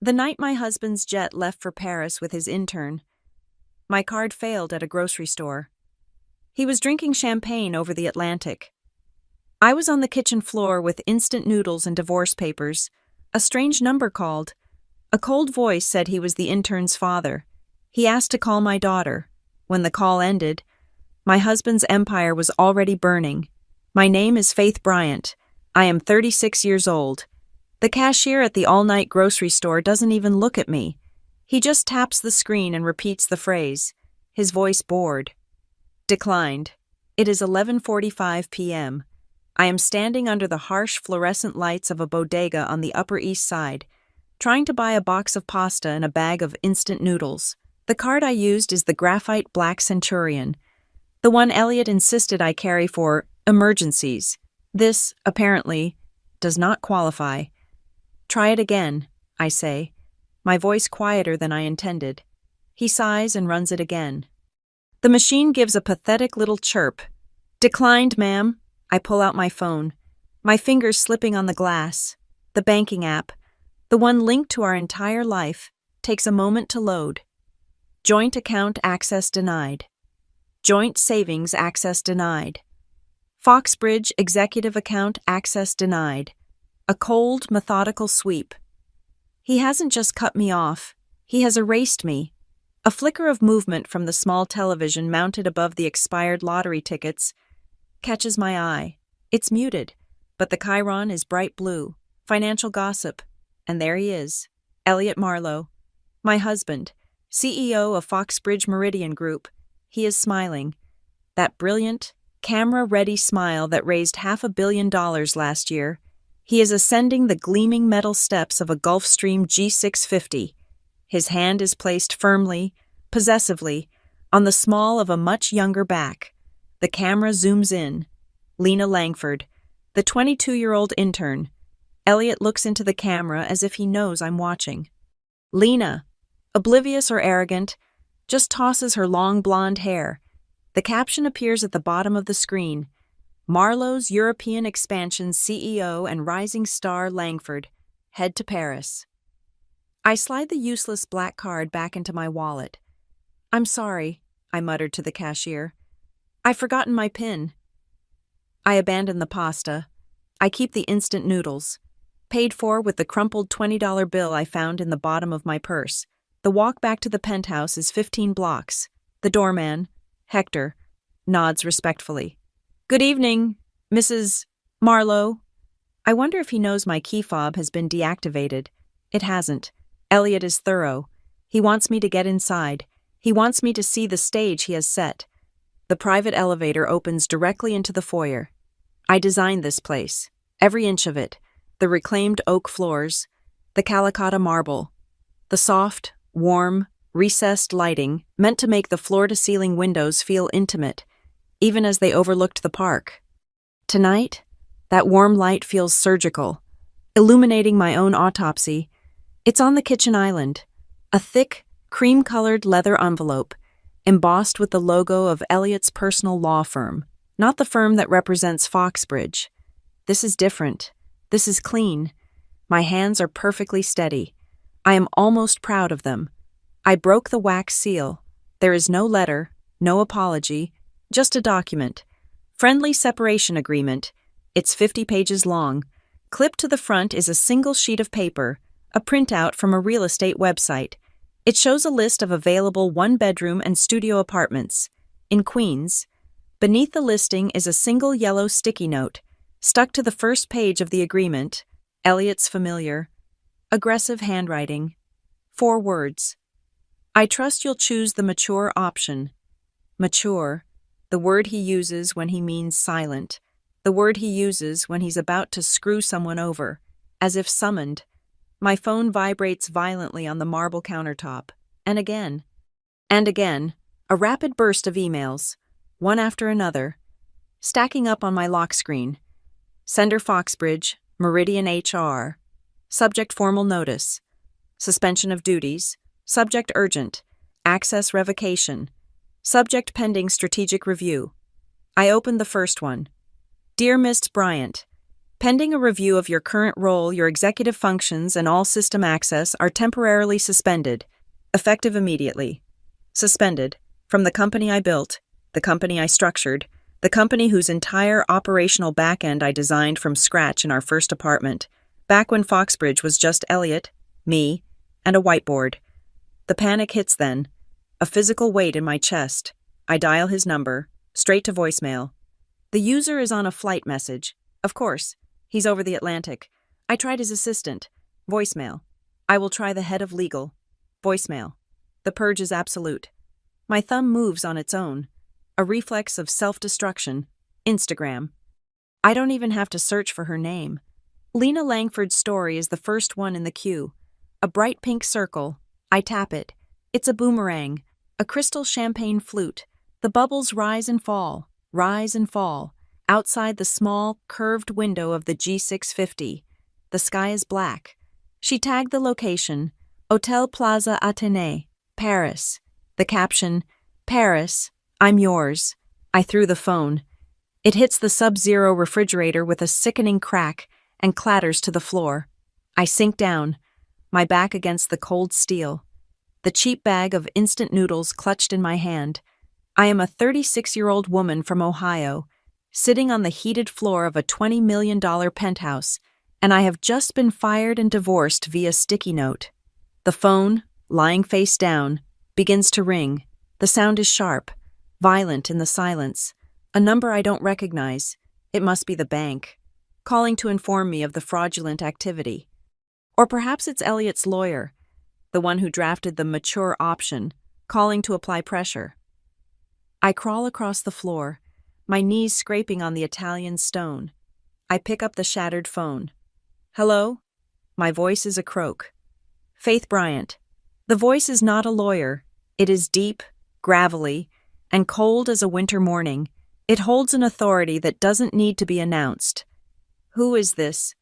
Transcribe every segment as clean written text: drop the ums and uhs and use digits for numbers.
The night my husband's jet left for Paris with his intern, my card failed at a grocery store. He was drinking champagne over the Atlantic. I was on the kitchen floor with instant noodles and divorce papers. A strange number called. A cold voice said he was the intern's father. He asked to call my daughter. When the call ended, my husband's empire was already burning. My name is Faith Bryant. I am 36 years old. The cashier at the all-night grocery store doesn't even look at me. He just taps the screen and repeats the phrase, his voice bored. Declined. It is 11:45 p.m. I am standing under the harsh fluorescent lights of a bodega on the Upper East Side, trying to buy a box of pasta and a bag of instant noodles. The card I used is the graphite black Centurion, the one Elliot insisted I carry for emergencies. This, apparently, does not qualify. Try it again, I say, my voice quieter than I intended. He sighs and runs it again. The machine gives a pathetic little chirp. Declined, ma'am. I pull out my phone, my fingers slipping on the glass. The banking app, the one linked to our entire life, takes a moment to load. Joint account access denied. Joint savings access denied. Foxbridge executive account access denied. A cold, methodical sweep. He hasn't just cut me off, he has erased me. A flicker of movement from the small television mounted above the expired lottery tickets catches my eye. It's muted, but the chyron is bright blue. Financial gossip. And there he is, Elliot Marlowe, my husband, CEO of Foxbridge Meridian Group. He is smiling. That brilliant, camera-ready smile that raised $500 million last year. He is ascending the gleaming metal steps of a Gulfstream G650. His hand is placed firmly, possessively, on the small of a much younger back. The camera zooms in. Lena Langford, the 22-year-old intern. Elliot looks into the camera as if he knows I'm watching. Lena, oblivious or arrogant, just tosses her long blonde hair. The caption appears at the bottom of the screen. Marlowe's European expansion CEO and rising star Langford head to Paris. I slide the useless black card back into my wallet. I'm sorry, I muttered to the cashier. I've forgotten my PIN. I abandon the pasta. I keep the instant noodles, paid for with the crumpled $20 bill I found in the bottom of my purse. The walk back to the penthouse is 15 blocks. The doorman, Hector, nods respectfully. Good evening, Mrs. Marlowe. I wonder if he knows my key fob has been deactivated. It hasn't. Elliot is thorough. He wants me to get inside. He wants me to see the stage he has set. The private elevator opens directly into the foyer. I designed this place, every inch of it, the reclaimed oak floors, the Calicotta marble, the soft, warm, recessed lighting meant to make the floor-to-ceiling windows feel intimate, even as they overlooked the park. Tonight, that warm light feels surgical, illuminating my own autopsy. It's on the kitchen island, a thick, cream-colored leather envelope, embossed with the logo of Elliot's personal law firm, not the firm that represents Foxbridge. This is different. This is clean. My hands are perfectly steady. I am almost proud of them. I broke the wax seal. There is no letter, no apology, just a document. Friendly separation agreement. It's 50 pages long. Clipped to the front is a single sheet of paper, a printout from a real estate website. It shows a list of available one-bedroom and studio apartments in Queens. Beneath the listing is a single yellow sticky note, stuck to the first page of the agreement, Elliot's familiar, aggressive handwriting. 4 words. I trust you'll choose the mature option. Mature, the word he uses when he means silent, the word he uses when he's about to screw someone over, as if summoned. My phone vibrates violently on the marble countertop, and again, a rapid burst of emails, one after another, stacking up on my lock screen. Sender Foxbridge, Meridian HR. Subject formal notice. Suspension of duties. Subject urgent. Access revocation. Subject pending strategic review. I opened the first one. Dear Miss Bryant, Pending a review of your current role, your executive functions and all system access are temporarily suspended, effective immediately. Suspended from the company I built, the company I structured, the company whose entire operational backend I designed from scratch in our first apartment, back when Foxbridge was just Elliot, me, and a whiteboard. The panic hits then, a physical weight in my chest. I dial his number, straight to voicemail. The user is on a flight message. Of course, he's over the Atlantic. I tried his assistant. Voicemail. I will try the head of legal. Voicemail. The purge is absolute. My thumb moves on its own. A reflex of self-destruction. Instagram. I don't even have to search for her name. Lena Langford's story is the first one in the queue. A bright pink circle. I tap it. It's a boomerang. A crystal champagne flute. The bubbles rise and fall. Outside the small, curved window of the G650. The sky is black. She tagged the location. Hotel Plaza Athénée, Paris. The caption, Paris, I'm yours. I threw the phone. It hits the sub-zero refrigerator with a sickening crack and clatters to the floor. I sink down, my back against the cold steel. The cheap bag of instant noodles clutched in my hand. I am a 36-year-old woman from Ohio, sitting on the heated floor of a $20 million penthouse, and I have just been fired and divorced via sticky note. The phone, lying face down, begins to ring. The sound is sharp, violent in the silence. A number I don't recognize. It must be the bank, calling to inform me of the fraudulent activity. Or perhaps it's Elliot's lawyer, the one who drafted the mature option, calling to apply pressure. I crawl across the floor, my knees scraping on the Italian stone. I pick up the shattered phone. Hello? My voice is a croak. Faith Bryant. The voice is not a lawyer. It is deep, gravelly, and cold as a winter morning. It holds an authority that doesn't need to be announced. Who is this?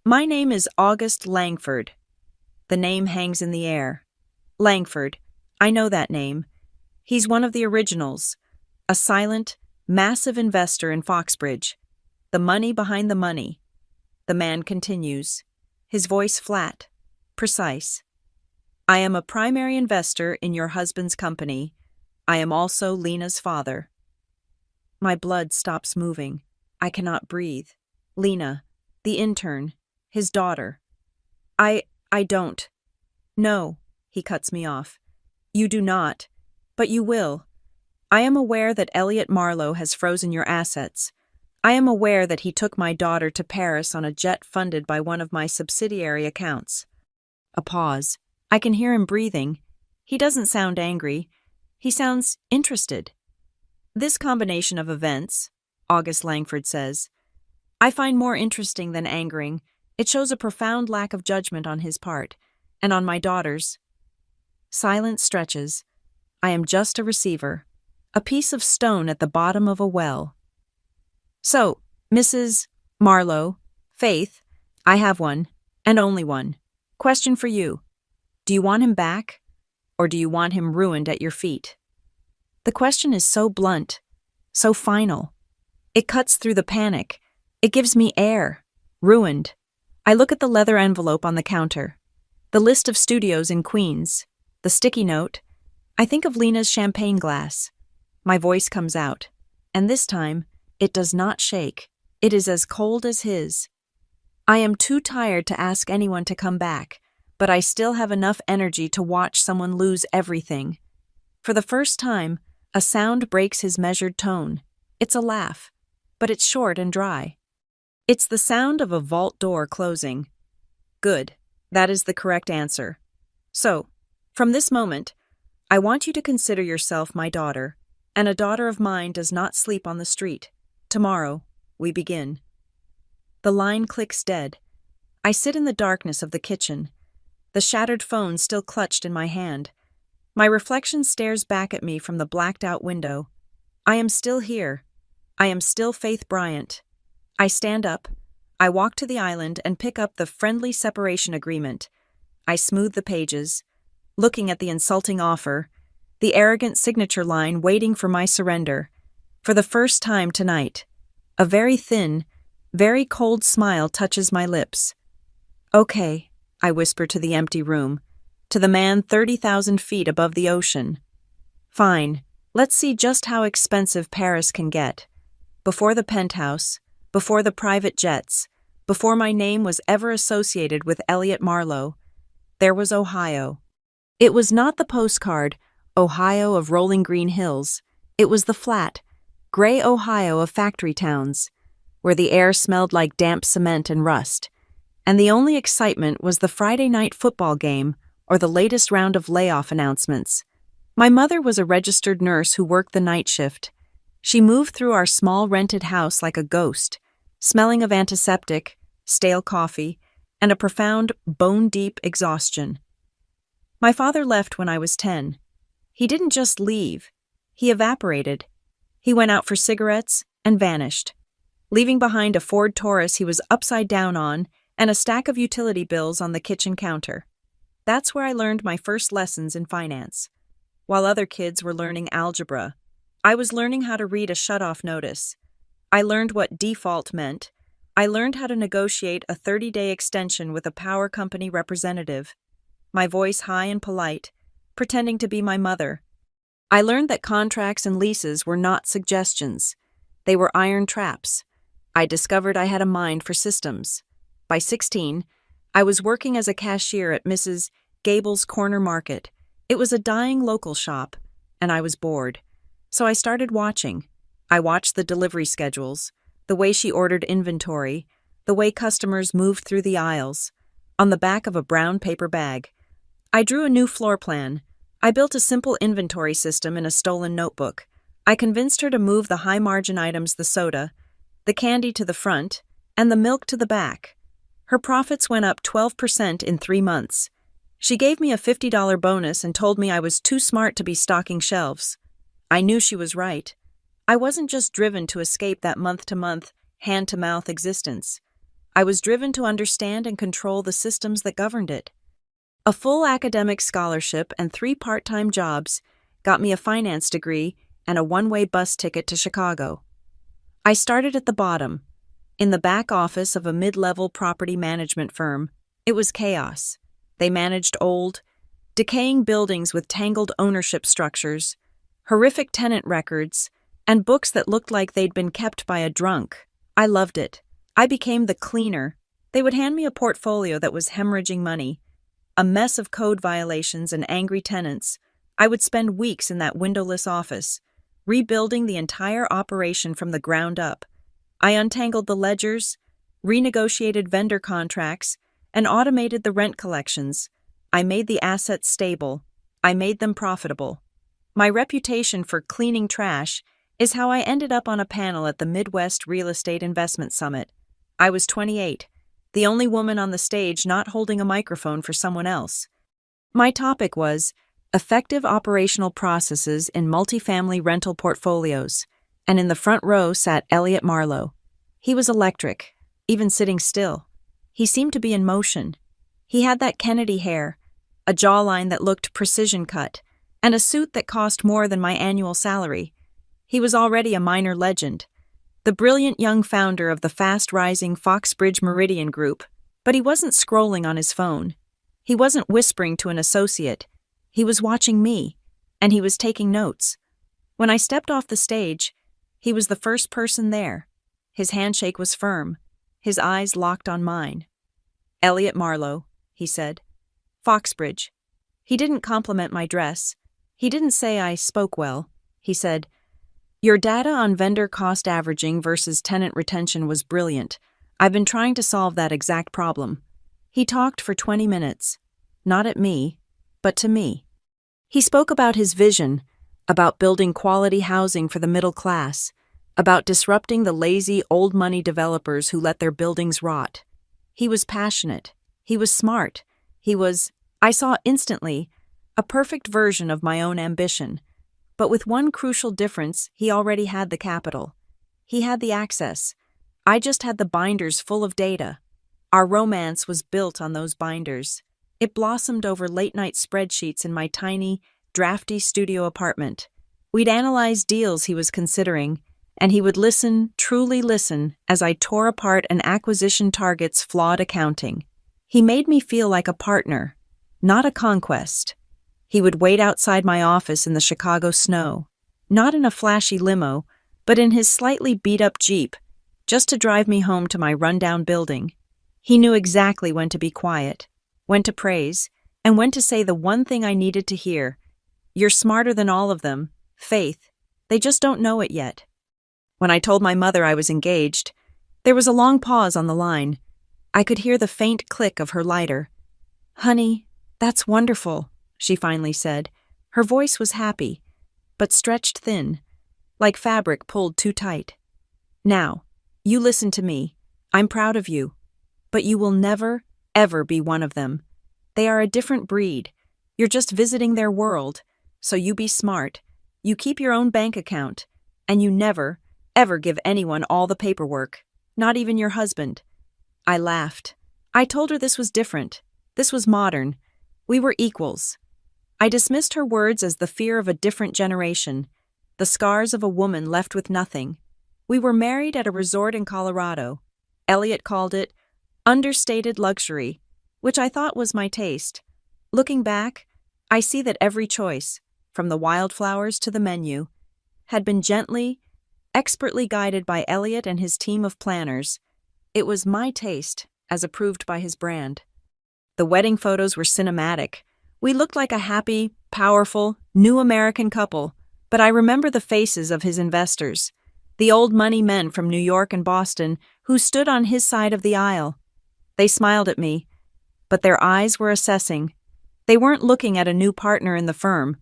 My name is August Langford. The name hangs in the air. Langford. I know that name. He's one of the originals. A silent, massive investor in Foxbridge. The money behind the money. The man continues, his voice flat, precise. I am a primary investor in your husband's company. I am also Lena's father. My blood stops moving. I cannot breathe. Lena, the intern, his daughter. I don't. No, he cuts me off. You do not, but you will. I am aware that Elliot Marlowe has frozen your assets. I am aware that he took my daughter to Paris on a jet funded by one of my subsidiary accounts. A pause. I can hear him breathing. He doesn't sound angry. He sounds interested. This combination of events, August Langford says, I find more interesting than angering. It shows a profound lack of judgment on his part, and on my daughter's. Silence stretches. I am just a receiver, a piece of stone at the bottom of a well. So, Mrs. Marlowe, Faith, I have one, and only one. Question for you. Do you want him back, or do you want him ruined at your feet? The question is so blunt, so final. It cuts through the panic. It gives me air. Ruined. I look at the leather envelope on the counter. The list of studios in Queens. The sticky note. I think of Lena's champagne glass. My voice comes out. And this time, it does not shake. It is as cold as his. I am too tired to ask anyone to come back, but I still have enough energy to watch someone lose everything. For the first time, a sound breaks his measured tone. It's a laugh, but it's short and dry. It's the sound of a vault door closing. Good. That is the correct answer. So, from this moment, I want you to consider yourself my daughter, and a daughter of mine does not sleep on the street. Tomorrow, we begin. The line clicks dead. I sit in the darkness of the kitchen, the shattered phone still clutched in my hand. My reflection stares back at me from the blacked-out window. I am still here. I am still Faith Bryant. I stand up. I walk to the island and pick up the friendly separation agreement. I smooth the pages, looking at the insulting offer, the arrogant signature line waiting for my surrender. For the first time tonight, a very thin, Very cold smile touches my lips. Okay, I whisper to the empty room, to the man 30,000 feet above the ocean. Fine, let's see just how expensive Paris can get. Before the penthouse, before the private jets, before my name was ever associated with Elliot Marlowe, there was Ohio. It was not the postcard, Ohio of rolling green hills. It was the flat, gray Ohio of factory towns, where the air smelled like damp cement and rust, and the only excitement was the Friday night football game or the latest round of layoff announcements. My mother was a registered nurse who worked the night shift. She moved through our small rented house like a ghost, smelling of antiseptic, stale coffee, and a profound, bone-deep exhaustion. My father left when I was 10. He didn't just leave. He evaporated. He went out for cigarettes and vanished, leaving behind a Ford Taurus he was upside down on and a stack of utility bills on the kitchen counter. That's where I learned my first lessons in finance. While other kids were learning algebra, I was learning how to read a shutoff notice. I learned what default meant. I learned how to negotiate a 30-day extension with a power company representative, my voice high and polite, pretending to be my mother. I learned that contracts and leases were not suggestions. They were iron traps. I discovered I had a mind for systems. By 16, I was working as a cashier at Mrs. Gable's Corner Market. It was a dying local shop, and I was bored. So I started watching. I watched the delivery schedules, the way she ordered inventory, the way customers moved through the aisles. On the back of a brown paper bag, I drew a new floor plan. I built a simple inventory system in a stolen notebook. I convinced her to move the high-margin items, the soda, the candy to the front, and the milk to the back. Her profits went up 12% in 3 months. She gave me a $50 bonus and told me I was too smart to be stocking shelves. I knew she was right. I wasn't just driven to escape that month-to-month, hand-to-mouth existence. I was driven to understand and control the systems that governed it. A full academic scholarship and 3 part-time jobs got me a finance degree and a one-way bus ticket to Chicago. I started at the bottom, in the back office of a mid-level property management firm. It was chaos. They managed old, decaying buildings with tangled ownership structures, horrific tenant records, and books that looked like they'd been kept by a drunk. I loved it. I became the cleaner. They would hand me a portfolio that was hemorrhaging money, a mess of code violations and angry tenants. I would spend weeks in that windowless office, rebuilding the entire operation from the ground up. I untangled the ledgers, renegotiated vendor contracts, and automated the rent collections. I made the assets stable. I made them profitable. My reputation for cleaning trash is how I ended up on a panel at the Midwest Real Estate Investment Summit. I was 28, the only woman on the stage not holding a microphone for someone else. My topic was effective operational processes in multifamily rental portfolios, and in the front row sat Elliot Marlowe. He was electric, even sitting still. He seemed to be in motion. He had that Kennedy hair, a jawline that looked precision-cut, and a suit that cost more than my annual salary. He was already a minor legend, the brilliant young founder of the fast-rising Foxbridge Meridian Group, but he wasn't scrolling on his phone. He wasn't whispering to an associate. He was watching me, and he was taking notes. When I stepped off the stage, he was the first person there. His handshake was firm. His eyes locked on mine. "Elliot Marlowe," he said. "Foxbridge." He didn't compliment my dress. He didn't say I spoke well. He said, "Your data on vendor cost averaging versus tenant retention was brilliant. I've been trying to solve that exact problem." He talked for 20 minutes, not at me, but to me. He spoke about his vision, about building quality housing for the middle class, about disrupting the lazy, old-money developers who let their buildings rot. He was passionate. He was smart. I saw instantly, a perfect version of my own ambition. But with one crucial difference, he already had the capital. He had the access. I just had the binders full of data. Our romance was built on those binders. It blossomed over late-night spreadsheets in my tiny, drafty studio apartment. We'd analyze deals he was considering, and he would listen, truly listen, as I tore apart an acquisition target's flawed accounting. He made me feel like a partner, not a conquest. He would wait outside my office in the Chicago snow, not in a flashy limo, but in his slightly beat-up Jeep, just to drive me home to my rundown building. He knew exactly when to be quiet, when to praise, and when to say the one thing I needed to hear. You're smarter than all of them, Faith. They just don't know it yet. When I told my mother I was engaged, there was a long pause on the line. I could hear the faint click of her lighter. "Honey, that's wonderful," she finally said. Her voice was happy, but stretched thin, like fabric pulled too tight. "Now, you listen to me. I'm proud of you. But you will never, ever be one of them. They are a different breed. You're just visiting their world, so you be smart. You keep your own bank account, and you never, ever give anyone all the paperwork, not even your husband." I laughed. I told her this was different. This was modern. We were equals. I dismissed her words as the fear of a different generation, the scars of a woman left with nothing. We were married at a resort in Colorado. Elliot called it understated luxury, which I thought was my taste. Looking back, I see that every choice, from the wildflowers to the menu, had been gently, expertly guided by Elliot and his team of planners. It was my taste, as approved by his brand. The wedding photos were cinematic. We looked like a happy, powerful, new American couple, but I remember the faces of his investors, the old money men from New York and Boston who stood on his side of the aisle. They smiled at me, but their eyes were assessing. They weren't looking at a new partner in the firm.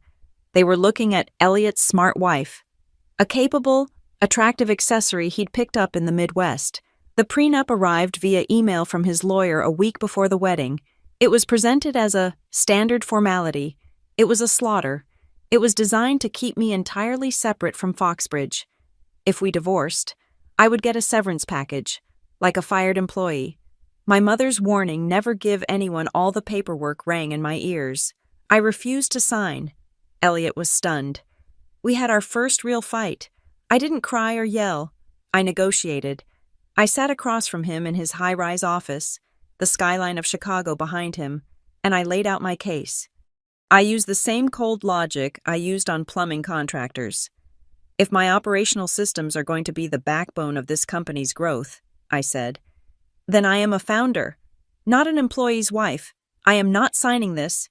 They were looking at Elliot's smart wife, a capable, attractive accessory he'd picked up in the Midwest. The prenup arrived via email from his lawyer a week before the wedding. It was presented as a standard formality. It was a slaughter. It was designed to keep me entirely separate from Foxbridge. If we divorced, I would get a severance package, like a fired employee. My mother's warning, "Never give anyone all the paperwork," rang in my ears. I refused to sign. Elliot was stunned. We had our first real fight. I didn't cry or yell. I negotiated. I sat across from him in his high-rise office, the skyline of Chicago behind him, and I laid out my case. I used the same cold logic I used on plumbing contractors. "If my operational systems are going to be the backbone of this company's growth," I said, "then I am a founder, not an employee's wife. I am not signing this."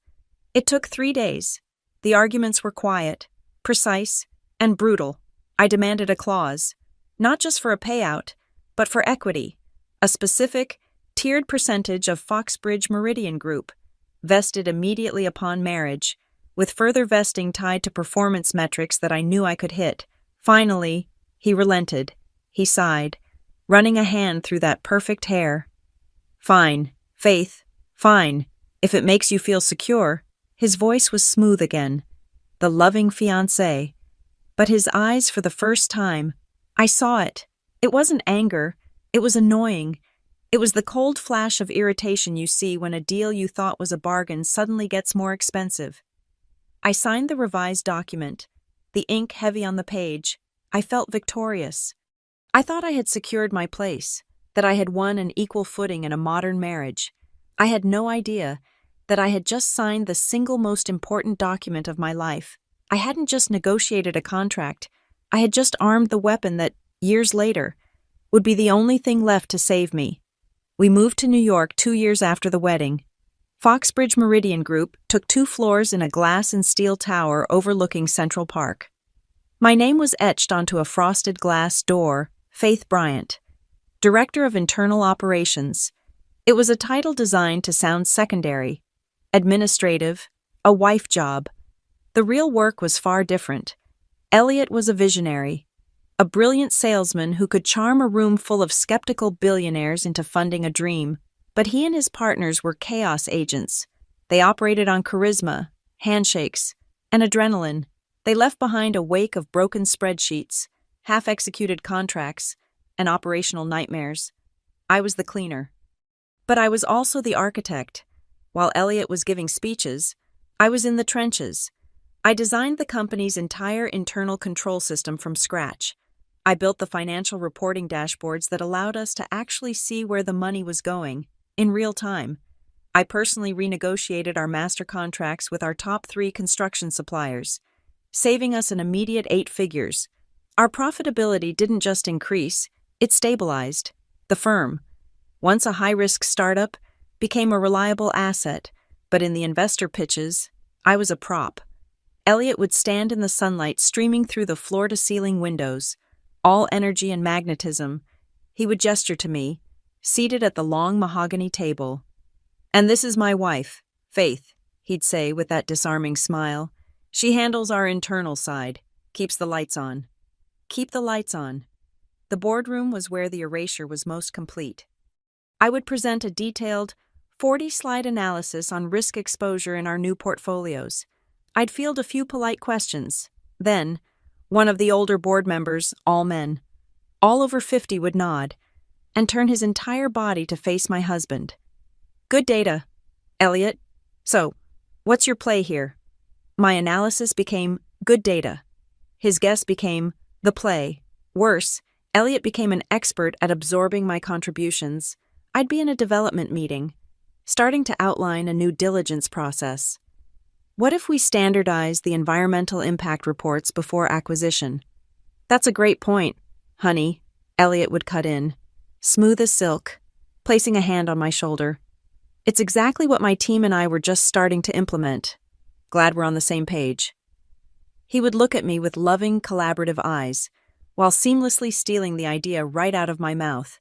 It took 3 days. The arguments were quiet, precise, and brutal. I demanded a clause, not just for a payout, but for equity, a specific, tiered percentage of Foxbridge Meridian Group, vested immediately upon marriage, with further vesting tied to performance metrics that I knew I could hit. Finally, he relented. He sighed, running a hand through that perfect hair. "Fine, Faith, fine, if it makes you feel secure." His voice was smooth again, the loving fiancé. But his eyes, for the first time, I saw it. It wasn't anger. It was annoying. It was the cold flash of irritation you see when a deal you thought was a bargain suddenly gets more expensive. I signed the revised document, the ink heavy on the page. I felt victorious. I thought I had secured my place, that I had won an equal footing in a modern marriage. I had no idea that I had just signed the single most important document of my life. I hadn't just negotiated a contract. I had just armed the weapon that, years later, would be the only thing left to save me. We moved to New York 2 years after the wedding. Foxbridge Meridian Group took 2 floors in a glass and steel tower overlooking Central Park. My name was etched onto a frosted glass door, Faith Bryant, Director of Internal Operations. It was a title designed to sound secondary, administrative, a wife job. The real work was far different. Elliot was a visionary, a brilliant salesman who could charm a room full of skeptical billionaires into funding a dream. But he and his partners were chaos agents. They operated on charisma, handshakes, and adrenaline. They left behind a wake of broken spreadsheets, half-executed contracts, and operational nightmares. I was the cleaner. But I was also the architect. While Elliot was giving speeches, I was in the trenches. I designed the company's entire internal control system from scratch. I built the financial reporting dashboards that allowed us to actually see where the money was going, in real time. I personally renegotiated our master contracts with our top 3 construction suppliers, saving us an immediate 8 figures. Our profitability didn't just increase, it stabilized. The firm, once a high-risk startup, became a reliable asset, but in the investor pitches, I was a prop. Elliot would stand in the sunlight streaming through the floor-to-ceiling windows, all energy and magnetism. He would gesture to me, seated at the long mahogany table. "And this is my wife, Faith," he'd say with that disarming smile. "She handles our internal side, keeps the lights on." Keep the lights on. The boardroom was where the erasure was most complete. I would present a detailed 40-slide analysis on risk exposure in our new portfolios. I'd field a few polite questions. Then, one of the older board members, all men, all over 50, would nod and turn his entire body to face my husband. "Good data, Elliot. So, what's your play here?" My analysis became good data. His guess became the play. Worse, Elliot became an expert at absorbing my contributions. I'd be in a development meeting, starting to outline a new diligence process. "What if we standardize the environmental impact reports before acquisition?" "That's a great point, honey," Elliot would cut in, smooth as silk, placing a hand on my shoulder. "It's exactly what my team and I were just starting to implement. Glad we're on the same page." He would look at me with loving, collaborative eyes, while seamlessly stealing the idea right out of my mouth.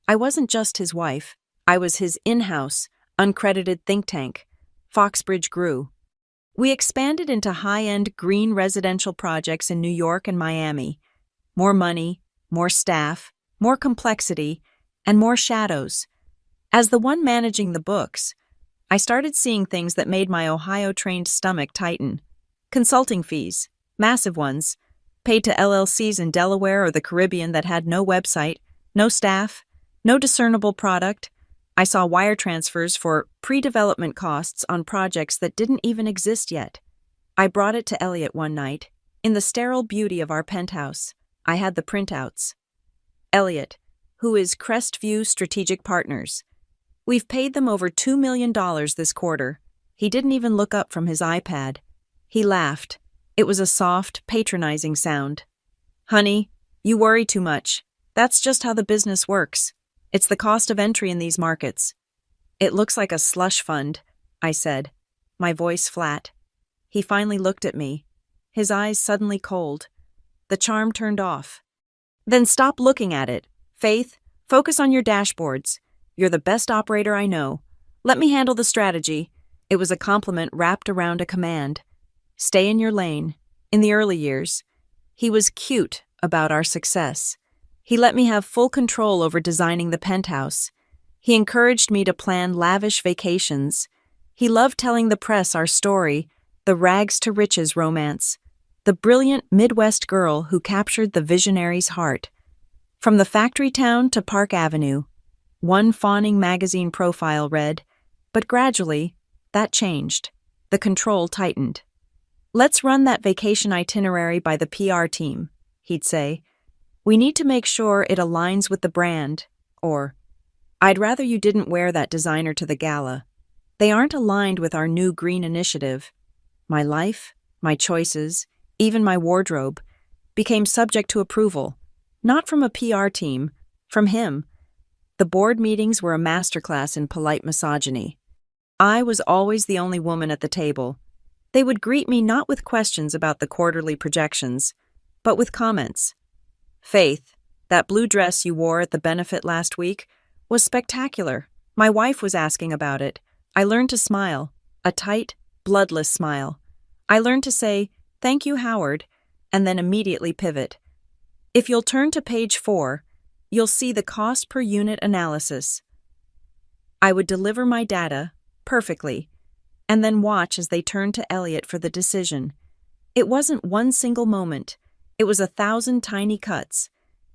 I wasn't just his wife, I was his in-house, uncredited think tank. Foxbridge grew. We expanded into high-end green residential projects in New York and Miami. More money, more staff, more complexity, and more shadows. As the one managing the books, I started seeing things that made my Ohio-trained stomach tighten. Consulting fees, massive ones, paid to LLCs in Delaware or the Caribbean that had no website, no staff, no discernible product. I saw wire transfers for pre-development costs on projects that didn't even exist yet. I brought it to Elliot one night. In the sterile beauty of our penthouse, I had the printouts. "Elliot, who is Crestview Strategic Partners. We've paid them over $2 million this quarter." He didn't even look up from his iPad. He laughed. It was a soft, patronizing sound. "Honey, you worry too much. That's just how the business works. It's the cost of entry in these markets." "It looks like a slush fund," I said, my voice flat. He finally looked at me, his eyes suddenly cold. The charm turned off. "Then stop looking at it. Faith, focus on your dashboards. You're the best operator I know. Let me handle the strategy." It was a compliment wrapped around a command. Stay in your lane. In the early years, he was cute about our success. He let me have full control over designing the penthouse. He encouraged me to plan lavish vacations. He loved telling the press our story, the rags to riches romance, the brilliant Midwest girl who captured the visionary's heart. From the factory town to Park Avenue, one fawning magazine profile read, but gradually, that changed. The control tightened. "Let's run that vacation itinerary by the PR team," he'd say. "We need to make sure it aligns with the brand," or, "I'd rather you didn't wear that designer to the gala. They aren't aligned with our new green initiative." My life, my choices, even my wardrobe, became subject to approval, not from a PR team, from him. The board meetings were a masterclass in polite misogyny. I was always the only woman at the table. They would greet me not with questions about the quarterly projections, but with comments. "Faith, that blue dress you wore at the benefit last week was spectacular. My wife was asking about it." I learned to smile, a tight, bloodless smile. I learned to say, "Thank you, Howard," and then immediately pivot. If you'll turn to page 4, you'll see the cost per unit analysis. I would deliver my data, perfectly, and then watch as they turned to Elliot for the decision. It wasn't one single moment. It was 1,000 tiny cuts.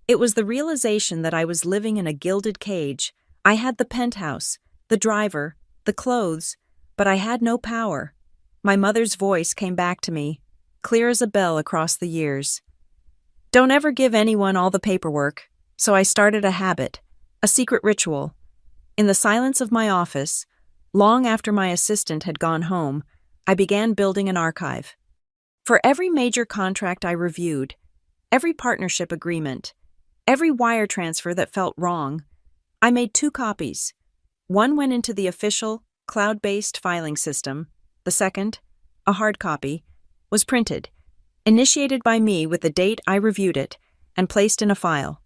It was the realization that I was living in a gilded cage. I had the penthouse, the driver, the clothes, but I had no power. My mother's voice came back to me, clear as a bell across the years. Don't ever give anyone all the paperwork, so I started a habit, a secret ritual. In the silence of my office, long after my assistant had gone home, I began building an archive. For every major contract I reviewed, every partnership agreement, every wire transfer that felt wrong, I made 2 copies. One went into the official, cloud-based filing system. The second, a hard copy, was printed, initiated by me with the date I reviewed it, and placed in a file.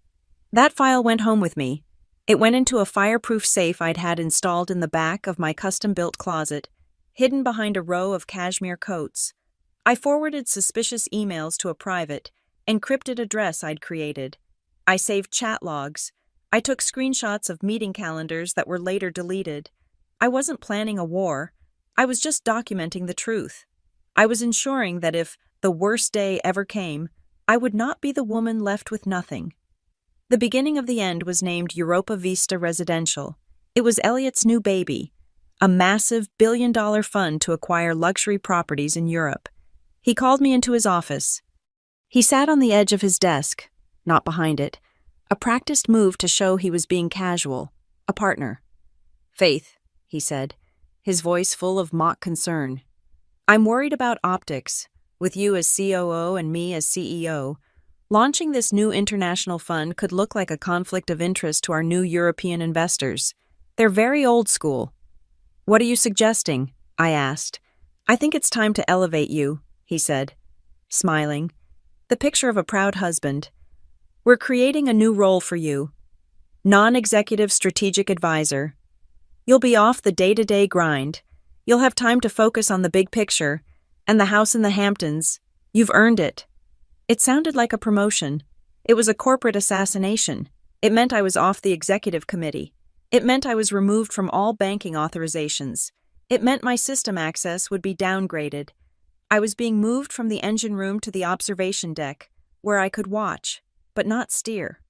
That file went home with me. It went into a fireproof safe I'd had installed in the back of my custom-built closet, hidden behind a row of cashmere coats. I forwarded suspicious emails to a private, encrypted address I'd created. I saved chat logs. I took screenshots of meeting calendars that were later deleted. I wasn't planning a war. I was just documenting the truth. I was ensuring that if the worst day ever came, I would not be the woman left with nothing. The beginning of the end was named Europa Vista Residential. It was Elliot's new baby, a massive billion-dollar fund to acquire luxury properties in Europe. He called me into his office. He sat on the edge of his desk, not behind it, a practiced move to show he was being casual, a partner. "Faith," he said, his voice full of mock concern. "I'm worried about optics. With you as COO and me as CEO, launching this new international fund could look like a conflict of interest to our new European investors. They're very old school." "What are you suggesting?" I asked. "I think it's time to elevate you," he said, smiling, the picture of a proud husband. "We're creating a new role for you, non-executive strategic advisor. You'll be off the day-to-day grind. You'll have time to focus on the big picture, and the house in the Hamptons. You've earned it." It sounded like a promotion. It was a corporate assassination. It meant I was off the executive committee. It meant I was removed from all banking authorizations. It meant my system access would be downgraded. I was being moved from the engine room to the observation deck, where I could watch, but not steer.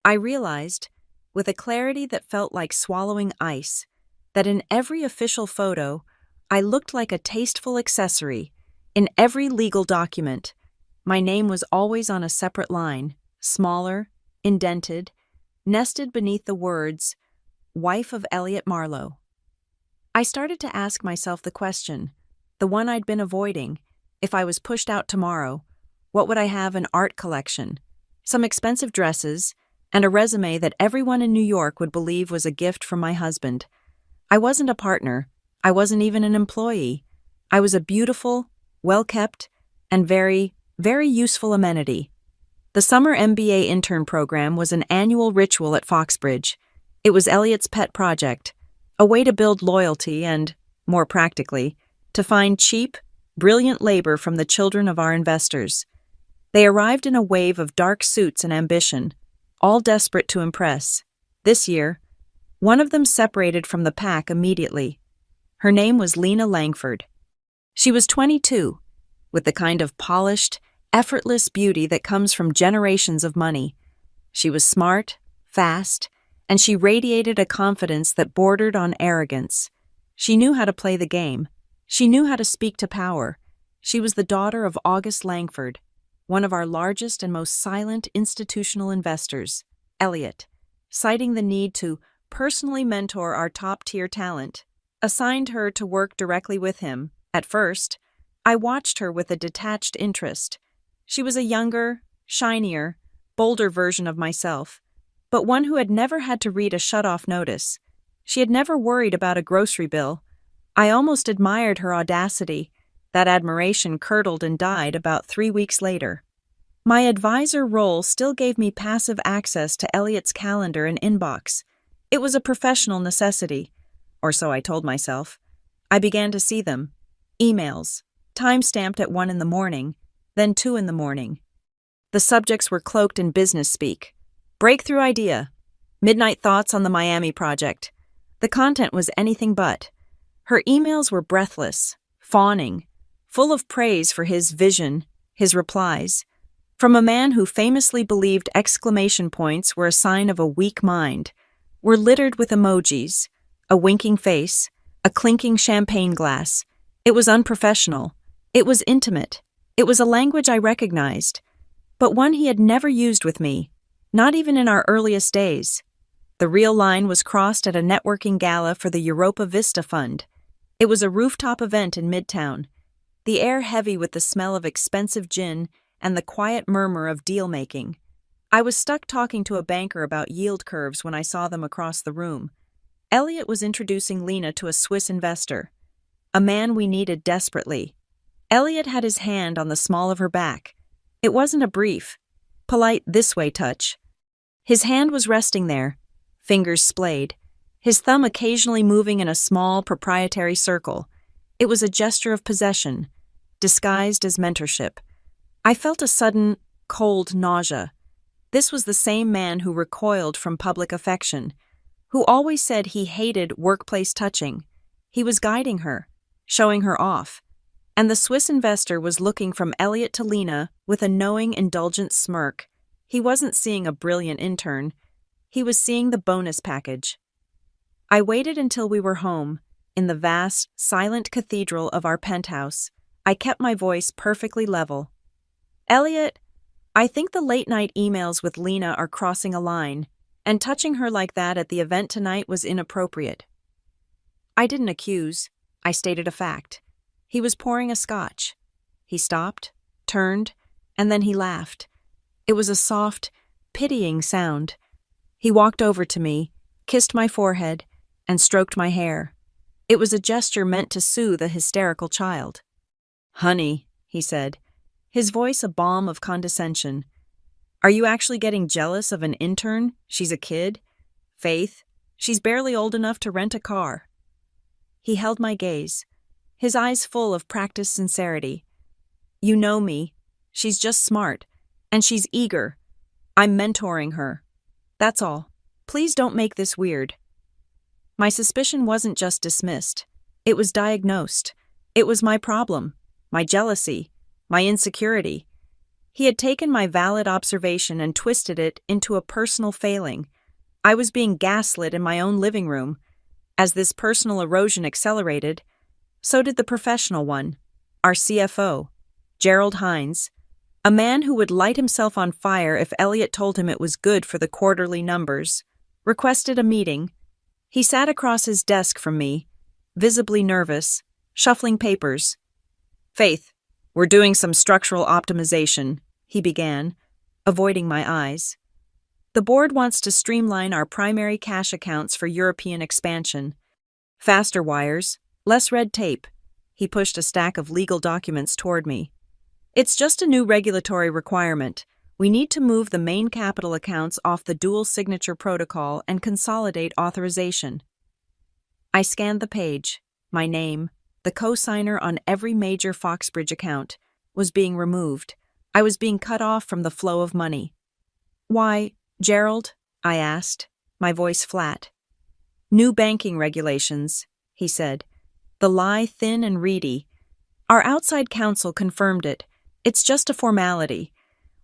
I realized, with a clarity that felt like swallowing ice, that in every official photo, I looked like a tasteful accessory. In every legal document, my name was always on a separate line, smaller, indented, nested beneath the words, "Wife of Elliot Marlowe." I started to ask myself the question, the one I'd been avoiding: if I was pushed out tomorrow, what would I have? An art collection, some expensive dresses, and a resume that everyone in New York would believe was a gift from my husband. I wasn't a partner. I wasn't even an employee. I was a beautiful, well-kept, and very, very useful amenity. The summer MBA intern program was an annual ritual at Foxbridge. It was Elliot's pet project, a way to build loyalty and, more practically, to find cheap, brilliant labor from the children of our investors. They arrived in a wave of dark suits and ambition, all desperate to impress. This year, one of them separated from the pack immediately. Her name was Lena Langford. She was 22, with the kind of polished, effortless beauty that comes from generations of money. She was smart, fast, and she radiated a confidence that bordered on arrogance. She knew how to play the game. She knew how to speak to power. She was the daughter of August Langford, one of our largest and most silent institutional investors. Elliot, citing the need to personally mentor our top-tier talent, assigned her to work directly with him. At first, I watched her with a detached interest. She was a younger, shinier, bolder version of myself, but one who had never had to read a shut-off notice. She had never worried about a grocery bill. I almost admired her audacity. That admiration curdled and died about 3 weeks later. My advisor role still gave me passive access to Elliot's calendar and inbox. It was a professional necessity, or so I told myself. I began to see them. Emails, time-stamped at 1 in the morning, then 2 in the morning. The subjects were cloaked in business speak. Breakthrough idea. Midnight thoughts on the Miami project. The content was anything but. Her emails were breathless, fawning, full of praise for his vision, his replies, from a man who famously believed exclamation points were a sign of a weak mind, were littered with emojis, a winking face, a clinking champagne glass. It was unprofessional. It was intimate. It was a language I recognized. but one he had never used with me, not even in our earliest days. The real line was crossed at a networking gala for the Europa Vista Fund. It was a rooftop event in Midtown, the air heavy with the smell of expensive gin and the quiet murmur of deal-making. I was stuck talking to a banker about yield curves when I saw them across the room. Elliot was introducing Lena to a Swiss investor, a man we needed desperately. Elliot had his hand on the small of her back. It wasn't a brief, polite this-way touch. His hand was resting there, fingers splayed, his thumb occasionally moving in a small, proprietary circle. It was a gesture of possession, disguised as mentorship. I felt a sudden, cold nausea. This was the same man who recoiled from public affection, who always said he hated workplace touching. He was guiding her, showing her off, and the Swiss investor was looking from Elliot to Lena with a knowing, indulgent smirk. He wasn't seeing a brilliant intern. He was seeing the bonus package. I waited until we were home, in the vast, silent cathedral of our penthouse. I kept my voice perfectly level. Elliot, I think the late-night emails with Lena are crossing a line, and touching her like that at the event tonight was inappropriate. I didn't accuse. I stated a fact. He was pouring a scotch. He stopped, turned, and then he laughed. It was a soft, pitying sound. He walked over to me, kissed my forehead, and stroked my hair. It was a gesture meant to soothe a hysterical child. "Honey," he said, his voice a balm of condescension. "Are you actually getting jealous of an intern? She's a kid. Faith, she's barely old enough to rent a car." He held my gaze, his eyes full of practiced sincerity. "You know me. She's just smart, and she's eager. I'm mentoring her. That's all. Please don't make this weird." My suspicion wasn't just dismissed. It was diagnosed. It was my problem, my jealousy, my insecurity. He had taken my valid observation and twisted it into a personal failing. I was being gaslit in my own living room. As this personal erosion accelerated, so did the professional one, our CFO, Gerald Hines, a man who would light himself on fire if Elliot told him it was good for the quarterly numbers, requested a meeting. He sat across his desk from me, visibly nervous, shuffling papers. "Faith, we're doing some structural optimization," he began, avoiding my eyes. "The board wants to streamline our primary cash accounts for European expansion. Faster wires, less red tape." He pushed a stack of legal documents toward me. "It's just a new regulatory requirement. We need to move the main capital accounts off the dual signature protocol and consolidate authorization." I scanned the page. My name, the co-signer on every major Foxbridge account, was being removed. I was being cut off from the flow of money. "Why, Gerald?" I asked, my voice flat. "New banking regulations," he said, the lie thin and reedy. "Our outside counsel confirmed it. It's just a formality.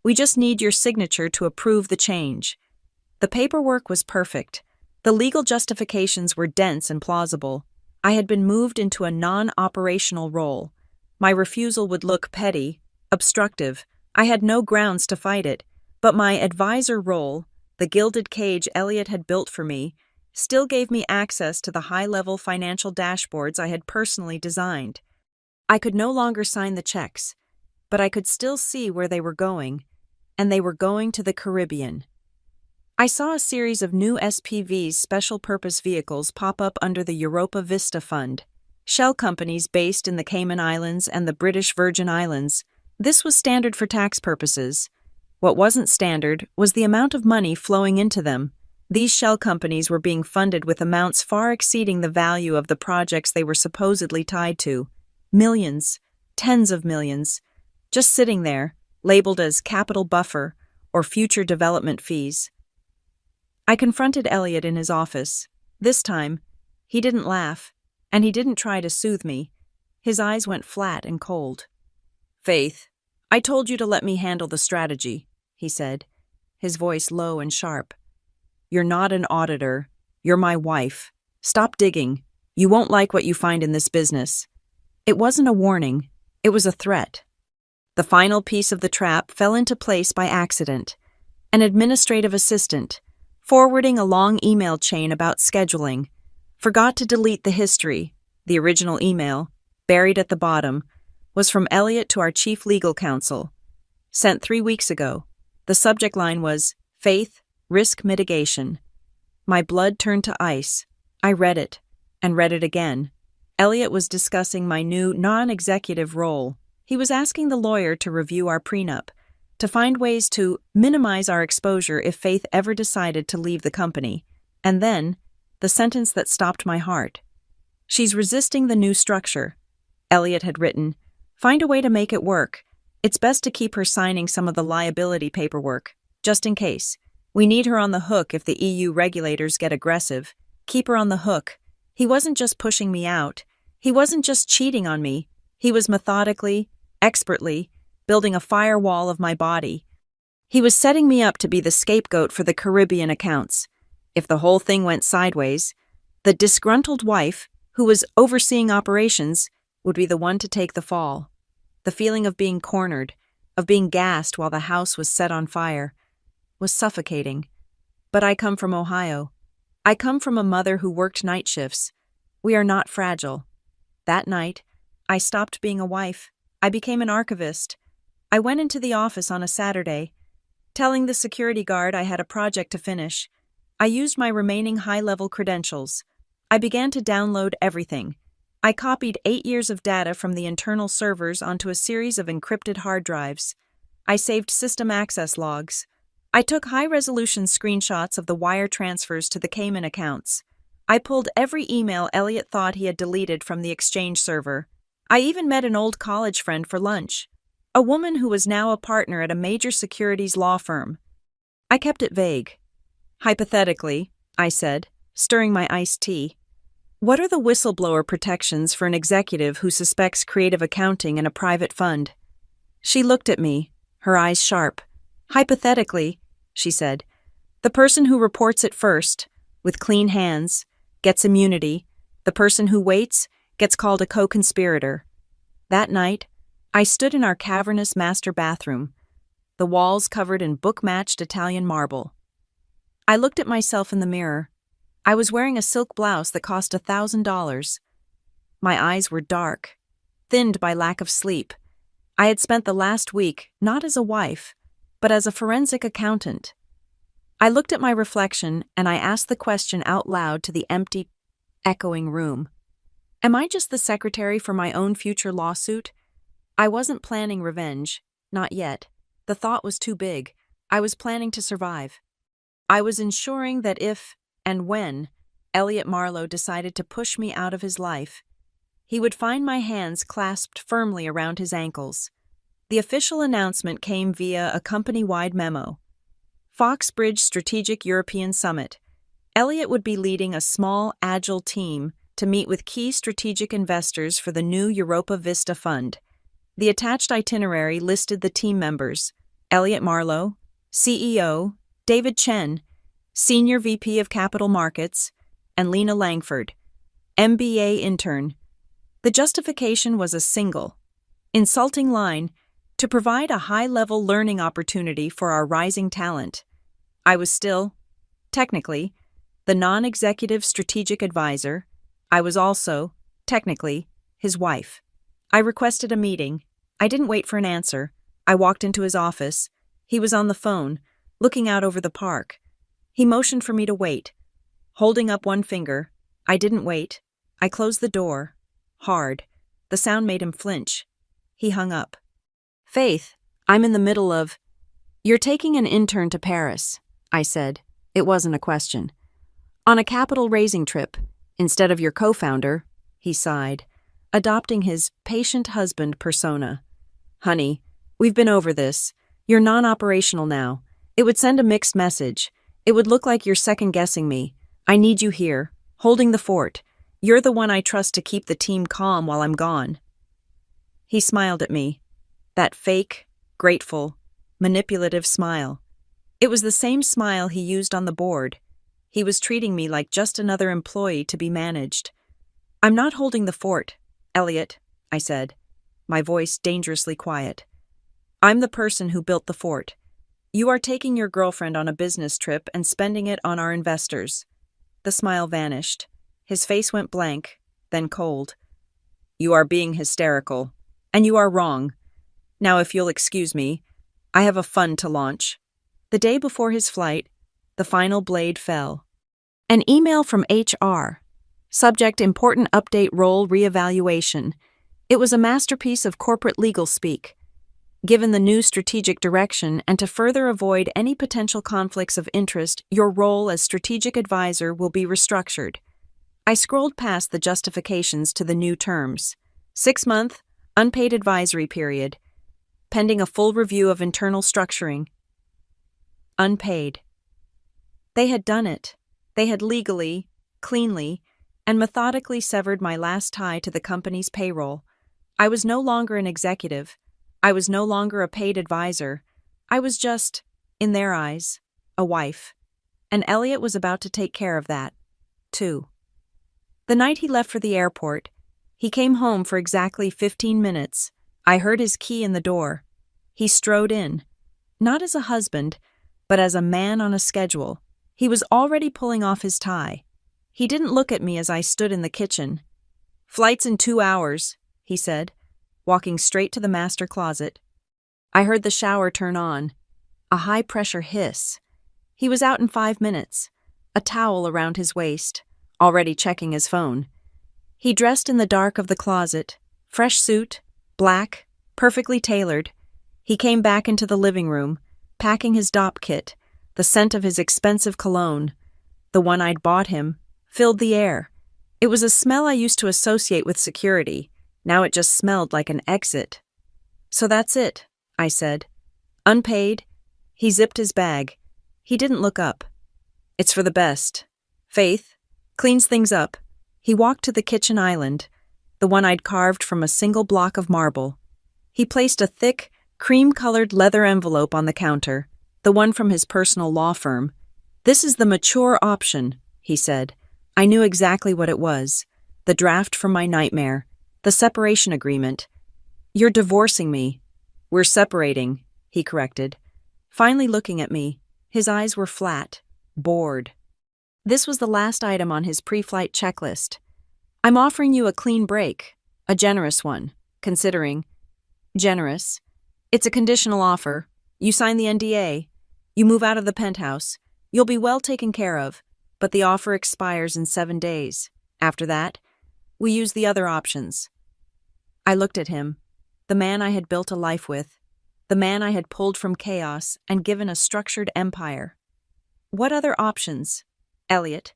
We just need your signature to approve the change." The paperwork was perfect. The legal justifications were dense and plausible. I had been moved into a non-operational role. My refusal would look petty, obstructive. I had no grounds to fight it, but my advisor role, the gilded cage Elliot had built for me, still gave me access to the high-level financial dashboards I had personally designed. I could no longer sign the checks, but I could still see where they were going, and they were going to the Caribbean. I saw a series of new SPVs, special-purpose vehicles, pop up under the Europa Vista Fund, shell companies based in the Cayman Islands and the British Virgin Islands. This was standard for tax purposes. What wasn't standard was the amount of money flowing into them. These shell companies were being funded with amounts far exceeding the value of the projects they were supposedly tied to. Millions, tens of millions, just sitting there, labeled as capital buffer or future development fees. I confronted Elliot in his office. This time, he didn't laugh, and he didn't try to soothe me. His eyes went flat and cold. "Faith, I told you to let me handle the strategy," he said, his voice low and sharp. "You're not an auditor. You're my wife. Stop digging. You won't like what you find in this business." It wasn't a warning. It was a threat. The final piece of the trap fell into place by accident. An administrative assistant, forwarding a long email chain about scheduling, forgot to delete the history. The original email, buried at the bottom, was from Elliot to our chief legal counsel. Sent 3 weeks ago. The subject line was, Faith, Risk Mitigation. My blood turned to ice. I read it, and read it again. Elliot was discussing my new non-executive role. He was asking the lawyer to review our prenup, to find ways to minimize our exposure if Faith ever decided to leave the company. And then, the sentence that stopped my heart. She's resisting the new structure. Elliot had written, find a way to make it work. It's best to keep her signing some of the liability paperwork, just in case. We need her on the hook if the EU regulators get aggressive. Keep her on the hook. He wasn't just pushing me out. He wasn't just cheating on me. He was methodically, expertly, building a firewall of my body. He was setting me up to be the scapegoat for the Caribbean accounts. If the whole thing went sideways, the disgruntled wife, who was overseeing operations, would be the one to take the fall. The feeling of being cornered, of being gassed while the house was set on fire, was suffocating. But I come from Ohio. I come from a mother who worked night shifts. We are not fragile. That night, I stopped being a wife. I became an archivist. I went into the office on a Saturday, telling the security guard I had a project to finish. I used my remaining high-level credentials. I began to download everything. I copied 8 years of data from the internal servers onto a series of encrypted hard drives. I saved system access logs. I took high-resolution screenshots of the wire transfers to the Cayman accounts. I pulled every email Elliot thought he had deleted from the Exchange server. I even met an old college friend for lunch, a woman who was now a partner at a major securities law firm. I kept it vague. Hypothetically, I said, stirring my iced tea, what are the whistleblower protections for an executive who suspects creative accounting in a private fund? She looked at me, her eyes sharp. Hypothetically, she said, the person who reports it first, with clean hands, gets immunity. The person who waits gets called a co-conspirator. That night, I stood in our cavernous master bathroom, the walls covered in book-matched Italian marble. I looked at myself in the mirror. I was wearing a silk blouse that cost $1,000. My eyes were dark, thinned by lack of sleep. I had spent the last week not as a wife, but as a forensic accountant. I looked at my reflection and I asked the question out loud to the empty, echoing room. Am I just the secretary for my own future lawsuit? I wasn't planning revenge, not yet. The thought was too big. I was planning to survive. I was ensuring that if and when Elliot Marlowe decided to push me out of his life, he would find my hands clasped firmly around his ankles. The official announcement came via a company-wide memo. Foxbridge Strategic European Summit. Elliot would be leading a small, agile team to meet with key strategic investors for the new Europa Vista Fund. The attached itinerary listed the team members: Elliot Marlowe, CEO, David Chen, Senior VP of Capital Markets, and Lena Langford, MBA intern. The justification was a single, insulting line to provide a high-level learning opportunity for our rising talent. I was still, technically, the non-executive strategic advisor. I was also, technically, his wife. I requested a meeting. I didn't wait for an answer. I walked into his office. He was on the phone, looking out over the park. He motioned for me to wait. Holding up one finger, I didn't wait. I closed the door. Hard. The sound made him flinch. He hung up. Faith, I'm in the middle of... You're taking an intern to Paris, I said. It wasn't a question. On a capital-raising trip, instead of your co-founder, he sighed, adopting his patient husband persona. Honey, we've been over this. You're non-operational now. It would send a mixed message. It would look like you're second-guessing me. I need you here, holding the fort. You're the one I trust to keep the team calm while I'm gone. He smiled at me. That fake, grateful, manipulative smile. It was the same smile he used on the board. He was treating me like just another employee to be managed. I'm not holding the fort, Elliot, I said, my voice dangerously quiet. I'm the person who built the fort. You are taking your girlfriend on a business trip and spending it on our investors." The smile vanished. His face went blank, then cold. "You are being hysterical, and you are wrong. Now, if you'll excuse me, I have a fund to launch." The day before his flight, the final blade fell. An email from HR. Subject: important update, role reevaluation. It was a masterpiece of corporate legal speak. Given the new strategic direction and to further avoid any potential conflicts of interest, your role as strategic advisor will be restructured. I scrolled past the justifications to the new terms. 6-month, unpaid advisory period. Pending a full review of internal structuring. Unpaid. They had done it. They had legally, cleanly, and methodically severed my last tie to the company's payroll. I was no longer an executive. I was no longer a paid advisor. I was just, in their eyes, a wife. And Elliot was about to take care of that, too. The night he left for the airport, he came home for exactly 15 minutes. I heard his key in the door. He strode in, not as a husband, but as a man on a schedule. He was already pulling off his tie. He didn't look at me as I stood in the kitchen. "Flight's in 2 hours," he said, walking straight to the master closet. I heard the shower turn on, a high-pressure hiss. He was out in 5 minutes, a towel around his waist, already checking his phone. He dressed in the dark of the closet, fresh suit, black, perfectly tailored. He came back into the living room, packing his DOP kit. The scent of his expensive cologne, the one I'd bought him, filled the air. It was a smell I used to associate with security. Now it just smelled like an exit. "So that's it," I said. "Unpaid." He zipped his bag. He didn't look up. "It's for the best. Faith cleans things up." He walked to the kitchen island, the one I'd carved from a single block of marble. He placed a thick, cream-colored leather envelope on the counter, the one from his personal law firm. "This is the mature option," he said. I knew exactly what it was. The draft from my nightmare. The separation agreement. "You're divorcing me." "We're separating," he corrected. Finally looking at me, his eyes were flat, bored. This was the last item on his pre-flight checklist. "I'm offering you a clean break, a generous one, considering." "Generous? It's a conditional offer. You sign the NDA. You move out of the penthouse. You'll be well taken care of, but the offer expires in 7 days. After that, we use the other options." I looked at him, the man I had built a life with, the man I had pulled from chaos and given a structured empire. "What other options, Elliot?"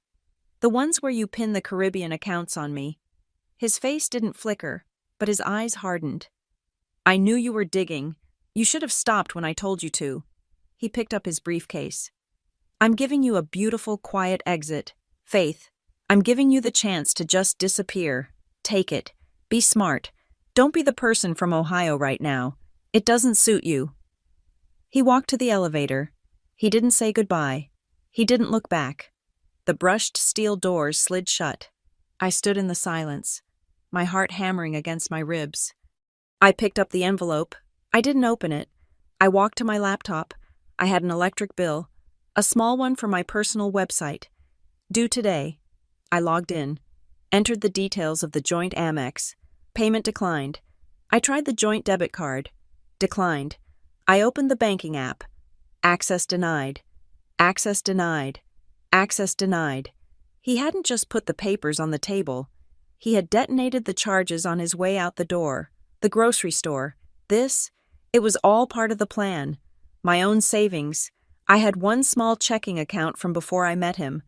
"The ones where you pin the Caribbean accounts on me." His face didn't flicker, but his eyes hardened. "I knew you were digging. You should have stopped when I told you to." He picked up his briefcase. "I'm giving you a beautiful, quiet exit. Faith, I'm giving you the chance to just disappear. Take it. Be smart. Don't be the person from Ohio right now. It doesn't suit you." He walked to the elevator. He didn't say goodbye. He didn't look back. The brushed steel doors slid shut. I stood in the silence, my heart hammering against my ribs. I picked up the envelope. I didn't open it. I walked to my laptop. I had an electric bill, a small one for my personal website. Due today. I logged in, entered the details of the joint Amex. Payment declined. I tried the joint debit card. Declined. I opened the banking app. Access denied. Access denied. Access denied. He hadn't just put the papers on the table. He had detonated the charges on his way out the door. The grocery store. It was all part of the plan. My own savings. I had one small checking account from before I met him.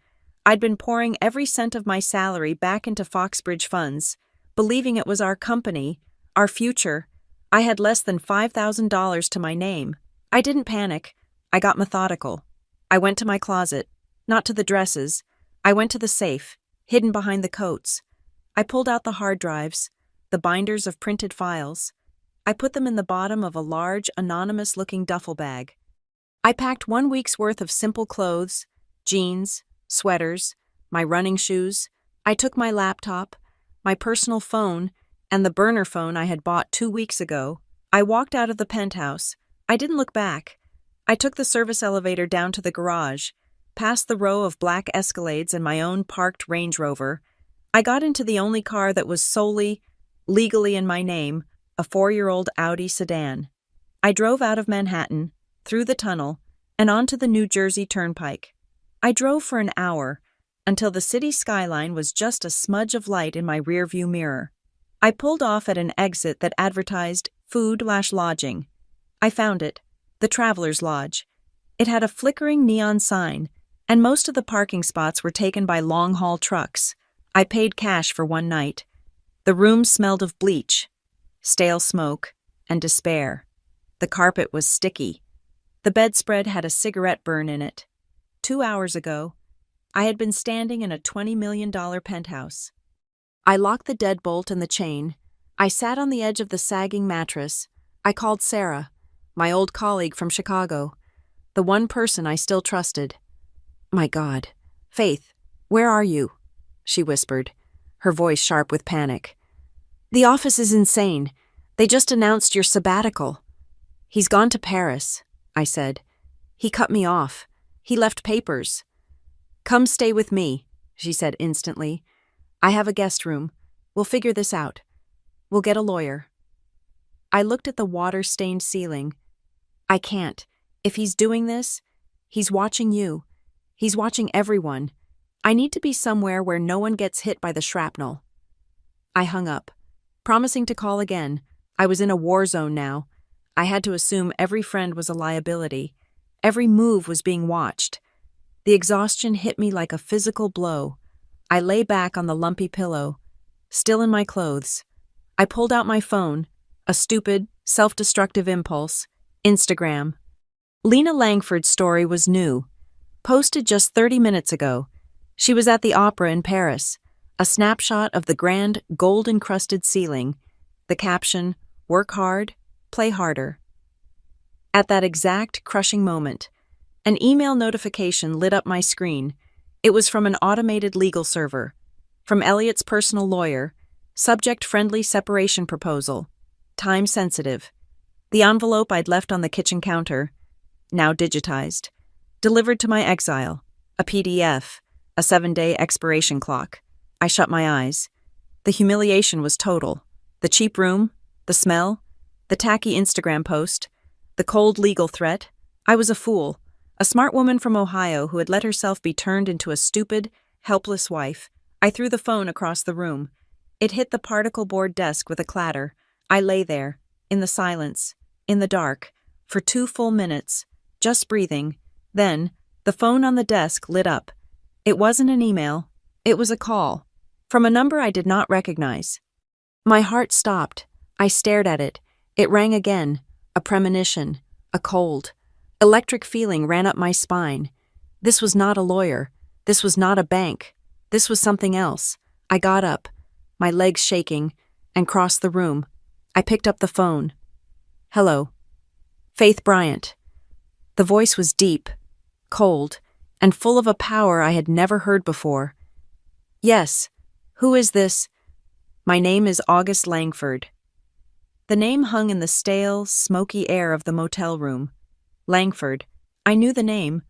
I'd been pouring every cent of my salary back into Foxbridge funds, believing it was our company, our future. I had less than $5,000 to my name. I didn't panic. I got methodical. I went to my closet, not to the dresses. I went to the safe, hidden behind the coats. I pulled out the hard drives, the binders of printed files. I put them in the bottom of a large, anonymous-looking duffel bag. I packed 1 week's worth of simple clothes, jeans, sweaters, my running shoes. I took my laptop, my personal phone, and the burner phone I had bought 2 weeks ago. I walked out of the penthouse, I didn't look back. I took the service elevator down to the garage, past the row of black Escalades and my own parked Range Rover. I got into the only car that was solely, legally in my name, a 4-year-old Audi sedan. I drove out of Manhattan, through the tunnel, and onto the New Jersey Turnpike. I drove for an hour, until the city skyline was just a smudge of light in my rearview mirror. I pulled off at an exit that advertised food/lodging. I found it, the Traveler's Lodge. It had a flickering neon sign, and most of the parking spots were taken by long-haul trucks. I paid cash for one night. The room smelled of bleach, stale smoke, and despair. The carpet was sticky. The bedspread had a cigarette burn in it. 2 hours ago, I had been standing in a $20 million penthouse. I locked the deadbolt and the chain. I sat on the edge of the sagging mattress. I called Sarah, my old colleague from Chicago, the one person I still trusted. "My God, Faith, where are you?" she whispered, her voice sharp with panic. "The office is insane. They just announced your sabbatical." "He's gone to Paris," I said. "He cut me off. He left papers." "Come stay with me," she said instantly. "I have a guest room. We'll figure this out. We'll get a lawyer." I looked at the water-stained ceiling. "I can't. If he's doing this, he's watching you. He's watching everyone. I need to be somewhere where no one gets hit by the shrapnel." I hung up, promising to call again. I was in a war zone now. I had to assume every friend was a liability. Every move was being watched. The exhaustion hit me like a physical blow. I lay back on the lumpy pillow, still in my clothes. I pulled out my phone, a stupid, self-destructive impulse. Instagram. Lena Langford's story was new, posted just 30 minutes ago. She was at the opera in Paris, a snapshot of the grand, gold-encrusted ceiling. The caption, "Work hard, play harder." At that exact crushing moment, an email notification lit up my screen. It was from an automated legal server, from Elliot's personal lawyer, subject-friendly separation proposal, time-sensitive. The envelope I'd left on the kitchen counter, now digitized, delivered to my exile, a PDF, a 7-day expiration clock. I shut my eyes. The humiliation was total. The cheap room, the smell, the tacky Instagram post, the cold legal threat. I was a fool, a smart woman from Ohio who had let herself be turned into a stupid, helpless wife. I threw the phone across the room. It hit the particle board desk with a clatter. I lay there, in the silence, in the dark, for 2 full minutes, just breathing. Then, the phone on the desk lit up. It wasn't an email. It was a call, from a number I did not recognize. My heart stopped. I stared at it. It rang again, a premonition, a cold, electric feeling ran up my spine. This was not a lawyer. This was not a bank. This was something else. I got up, my legs shaking, and crossed the room. I picked up the phone. "Hello. Faith Bryant." The voice was deep, cold, and full of a power I had never heard before. "Yes. Who is this?" "My name is August Langford." The name hung in the stale, smoky air of the motel room. Langford. I knew the name,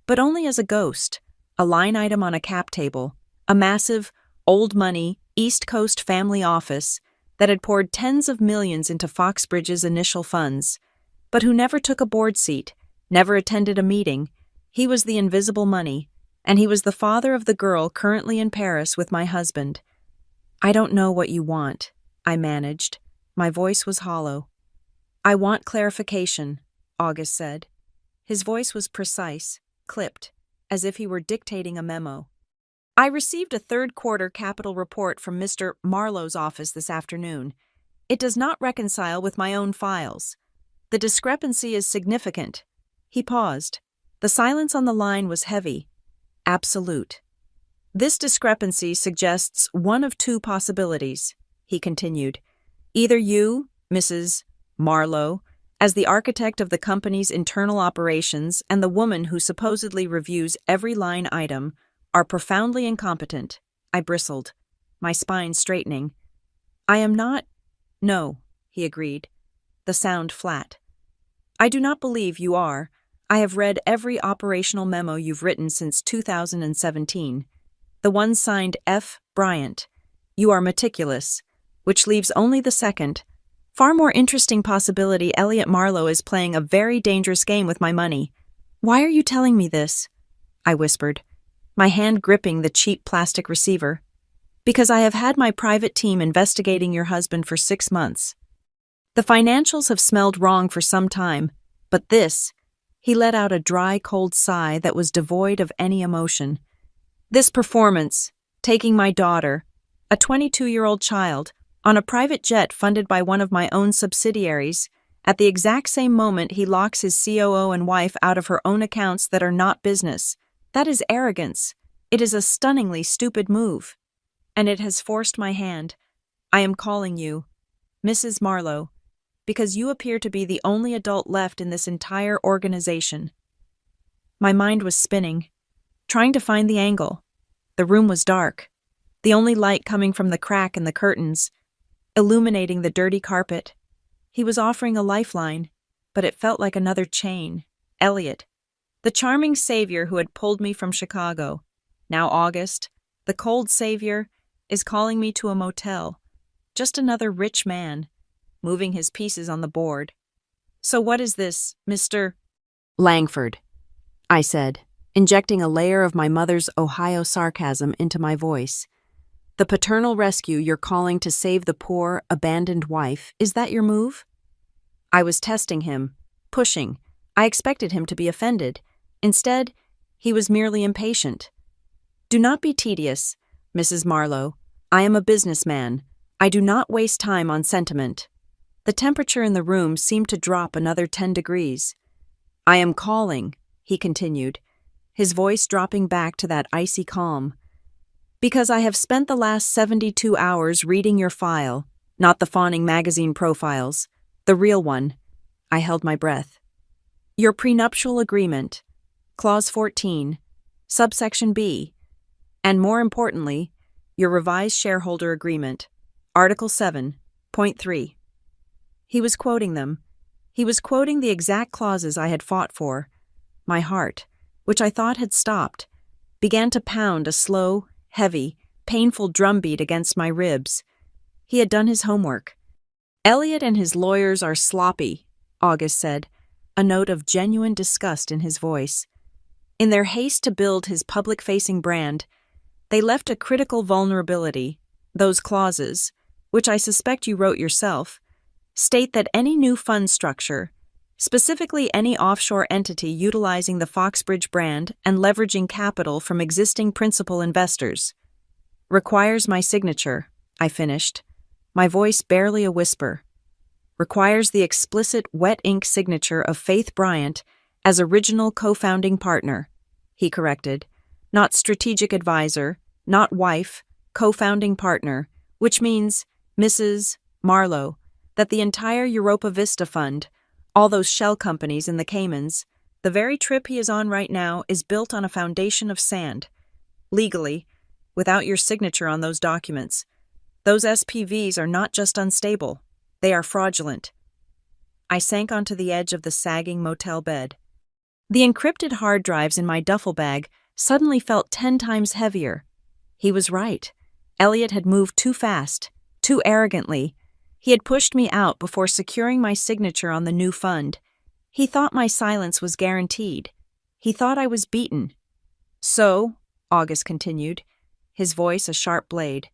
but only as a ghost, a line item on a cap table, a massive, old-money, East Coast family office that had poured tens of millions into Foxbridge's initial funds, but who never took a board seat, never attended a meeting. He was the invisible money, and he was the father of the girl currently in Paris with my husband. "I don't know what you want," I managed. My voice was hollow. "I want clarification," August said. His voice was precise, clipped, as if he were dictating a memo. "I received a third-quarter capital report from Mr. Marlowe's office this afternoon. It does not reconcile with my own files. The discrepancy is significant." He paused. The silence on the line was heavy, absolute. "This discrepancy suggests one of 2 possibilities," he continued. "Either you, Mrs. Marlowe, as the architect of the company's internal operations and the woman who supposedly reviews every line item, are profoundly incompetent." I bristled, my spine straightening. "I am not—" "No," he agreed, the sound flat. I do not believe you are. I have read every operational memo you've written since 2017. The one signed F. Bryant. You are meticulous, which leaves only the second, far more interesting possibility. Elliot Marlowe is playing a very dangerous game with my money. Why are you telling me this? I whispered, my hand gripping the cheap plastic receiver. Because I have had my private team investigating your husband for 6 months. The financials have smelled wrong for some time, but this, he let out a dry, cold sigh that was devoid of any emotion. This performance, taking my daughter, a 22-year-old child, on a private jet funded by one of my own subsidiaries, at the exact same moment he locks his COO and wife out of her own accounts that are not business. That is arrogance. It is a stunningly stupid move. And it has forced my hand. I am calling you, Mrs. Marlowe, because you appear to be the only adult left in this entire organization. My mind was spinning, trying to find the angle. The room was dark, the only light coming from the crack in the curtains, illuminating the dirty carpet. He was offering a lifeline, but it felt like another chain. Elliot, the charming savior who had pulled me from Chicago. Now August, the cold savior, is calling me to a motel. Just another rich man, moving his pieces on the board. So what is this, Mr. Langford? I said, injecting a layer of my mother's Ohio sarcasm into my voice. The paternal rescue you're calling to save the poor, abandoned wife, is that your move? I was testing him, pushing. I expected him to be offended. Instead, he was merely impatient. Do not be tedious, Mrs. Marlowe. I am a businessman. I do not waste time on sentiment. The temperature in the room seemed to drop another 10 degrees. I am calling, he continued, his voice dropping back to that icy calm, because I have spent the last 72 hours reading your file, not the fawning magazine profiles, the real one. I held my breath. Your prenuptial agreement, Clause 14, subsection B, and more importantly, your revised shareholder agreement, Article 7.3. He was quoting them. He was quoting the exact clauses I had fought for. My heart, which I thought had stopped, began to pound a slow, heavy, painful drumbeat against my ribs. He had done his homework. Elliot and his lawyers are sloppy, August said, a note of genuine disgust in his voice. In their haste to build his public-facing brand, they left a critical vulnerability. Those clauses, which I suspect you wrote yourself, state that any new fund structure, specifically any offshore entity utilizing the Foxbridge brand and leveraging capital from existing principal investors, requires my signature, I finished, my voice barely a whisper, requires the explicit wet ink signature of Faith Bryant as original co-founding partner, he corrected, not strategic advisor, not wife, co-founding partner, which means, Mrs. Marlowe, that the entire Europa Vista Fund, all those shell companies in the Caymans, the very trip he is on right now is built on a foundation of sand. Legally, without your signature on those documents, those SPVs are not just unstable, they are fraudulent. I sank onto the edge of the sagging motel bed. The encrypted hard drives in my duffel bag suddenly felt 10 times heavier. He was right. Elliot had moved too fast, too arrogantly. He had pushed me out before securing my signature on the new fund. He thought my silence was guaranteed. He thought I was beaten. So, August continued, his voice a sharp blade,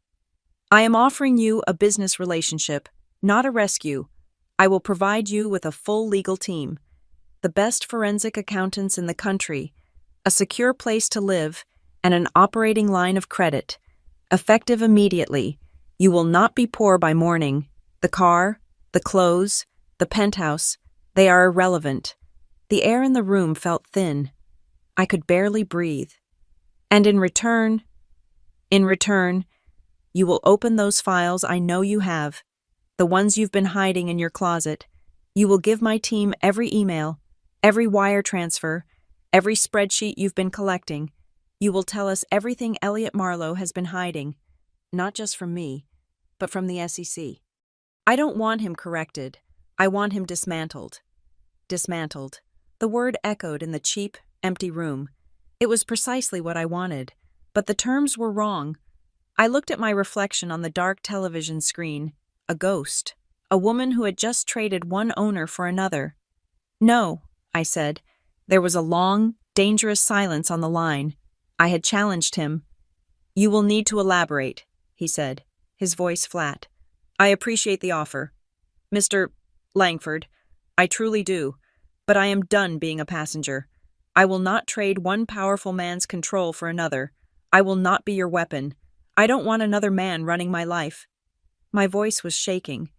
I am offering you a business relationship, not a rescue. I will provide you with a full legal team, the best forensic accountants in the country, a secure place to live, and an operating line of credit. Effective immediately. You will not be poor by morning. The car, the clothes, the penthouse, they are irrelevant. The air in the room felt thin. I could barely breathe. And in return, you will open those files I know you have, the ones you've been hiding in your closet. You will give my team every email, every wire transfer, every spreadsheet you've been collecting. You will tell us everything Elliot Marlowe has been hiding, not just from me, but from the SEC. I don't want him corrected. I want him dismantled. dismantled. The word echoed in the cheap, empty room. It was precisely what I wanted, but the terms were wrong. I looked at my reflection on the dark television screen. A ghost. A woman who had just traded one owner for another. "No," I said. There was a long, dangerous silence on the line. I had challenged him. "You will need to elaborate," he said, his voice flat. "I appreciate the offer, Mr. Langford. I truly do. But I am done being a passenger. I will not trade one powerful man's control for another. I will not be your weapon. I don't want another man running my life." My voice was shaking,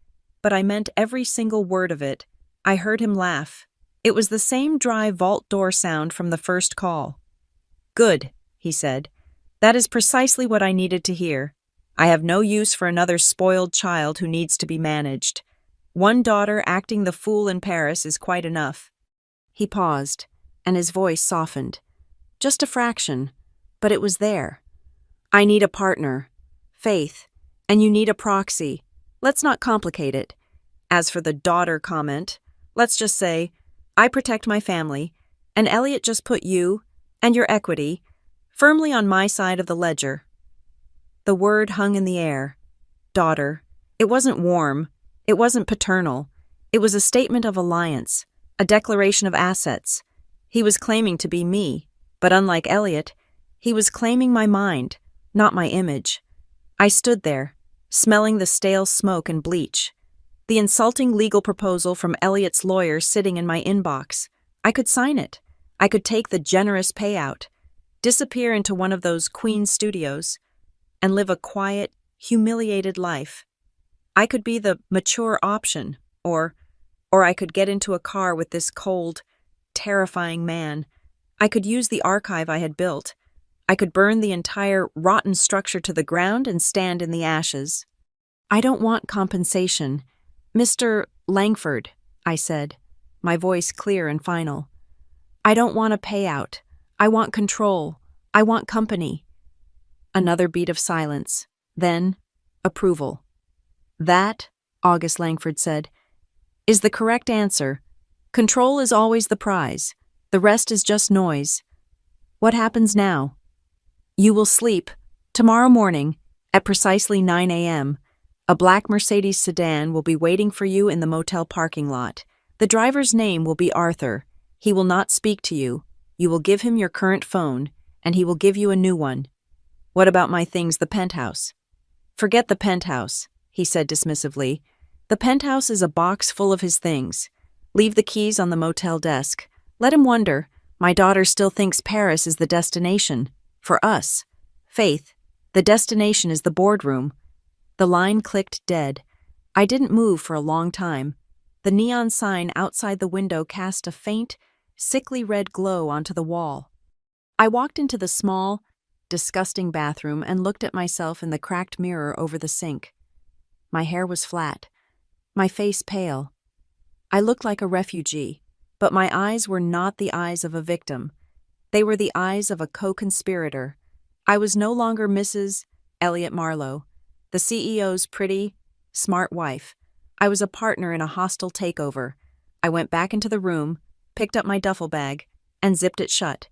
but I meant every single word of it. I heard him laugh. It was the same dry vault door sound from the first call. "Good," he said. "That is precisely what I needed to hear. I have no use for another spoiled child who needs to be managed. One daughter acting the fool in Paris is quite enough." He paused, and his voice softened. Just a fraction, but it was there. "I need a partner, Faith, and you need a proxy. Let's not complicate it. As for the daughter comment, let's just say, I protect my family, and Elliot just put you, and your equity, firmly on my side of the ledger." The word hung in the air. Daughter. It wasn't warm. It wasn't paternal. It was a statement of alliance, a declaration of assets. He was claiming to be me, but unlike Elliot, he was claiming my mind, not my image. I stood there, smelling the stale smoke and bleach. The insulting legal proposal from Elliot's lawyer sitting in my inbox. I could sign it. I could take the generous payout, disappear into one of those Queen studios, and live a quiet, humiliated life. I could be the mature option, or I could get into a car with this cold, terrifying man. I could use the archive I had built. I could burn the entire rotten structure to the ground and stand in the ashes. "I don't want compensation. Mr. Langford," I said, my voice clear and final. "I don't want a payout. I want control. I want company." Another beat of silence. Then, approval. "That," August Langford said, "is the correct answer. Control is always the prize. The rest is just noise. What happens now? You will sleep, tomorrow morning, at precisely 9 a.m. A black Mercedes sedan will be waiting for you in the motel parking lot. The driver's name will be Arthur. He will not speak to you. You will give him your current phone, and he will give you a new one. What about my things, the penthouse?" "Forget the penthouse," he said dismissively. "The penthouse is a box full of his things. Leave the keys on the motel desk. Let him wonder. My daughter still thinks Paris is the destination. For us. Faith, the destination is the boardroom." The line clicked dead. I didn't move for a long time. The neon sign outside the window cast a faint, sickly red glow onto the wall. I walked into the small, disgusting bathroom and looked at myself in the cracked mirror over the sink. My hair was flat, my face pale. I looked like a refugee, but my eyes were not the eyes of a victim. They were the eyes of a co-conspirator. I was no longer Mrs. Elliot Marlowe, the CEO's pretty, smart wife. I was a partner in a hostile takeover. I went back into the room, picked up my duffel bag, and zipped it shut.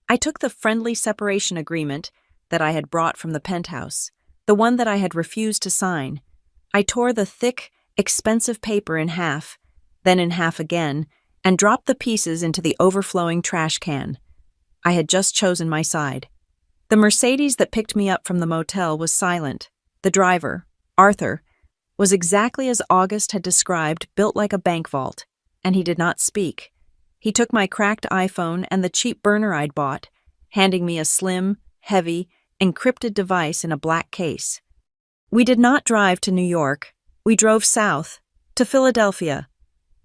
I took the friendly separation agreement that I had brought from the penthouse, the one that I had refused to sign. I tore the thick, expensive paper in half, then in half again, and dropped the pieces into the overflowing trash can. I had just chosen my side. The Mercedes that picked me up from the motel was silent. The driver, Arthur, was exactly as August had described, built like a bank vault, and he did not speak. He took my cracked iPhone and the cheap burner I'd bought, handing me a slim, heavy, encrypted device in a black case. We did not drive to New York. We drove south, to Philadelphia.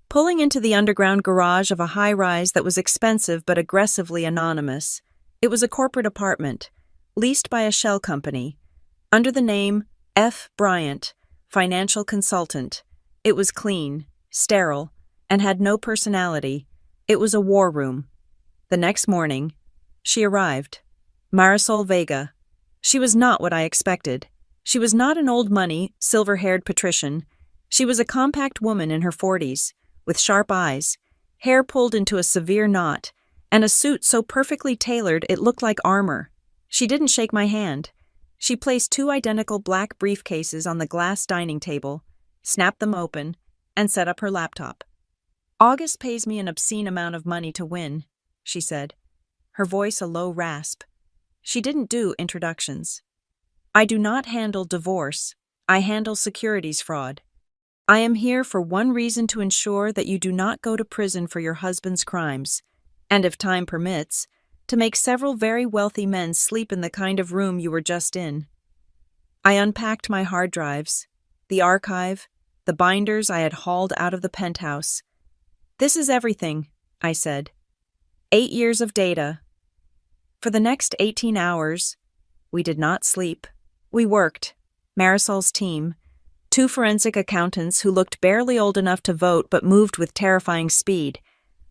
Pulling into the underground garage of a high-rise that was expensive but aggressively anonymous, it was a corporate apartment, leased by a shell company. Under the name F. Bryant, financial consultant, it was clean, sterile, and had no personality. It was a war room. The next morning, she arrived. Marisol Vega. She was not what I expected. She was not an old-money, silver-haired patrician. She was a compact woman in her 40s, with sharp eyes, hair pulled into a severe knot, and a suit so perfectly tailored it looked like armor. She didn't shake my hand. She placed 2 identical black briefcases on the glass dining table, snapped them open, and set up her laptop. "August pays me an obscene amount of money to win," she said, her voice a low rasp. She didn't do introductions. "I do not handle divorce. I handle securities fraud. I am here for one reason, to ensure that you do not go to prison for your husband's crimes, and if time permits, to make several very wealthy men sleep in the kind of room you were just in." I unpacked my hard drives, the archive, the binders I had hauled out of the penthouse. "This is everything," I said. 8 years of data. For the next 18 hours, we did not sleep. We worked, Marisol's team, 2 forensic accountants who looked barely old enough to vote but moved with terrifying speed,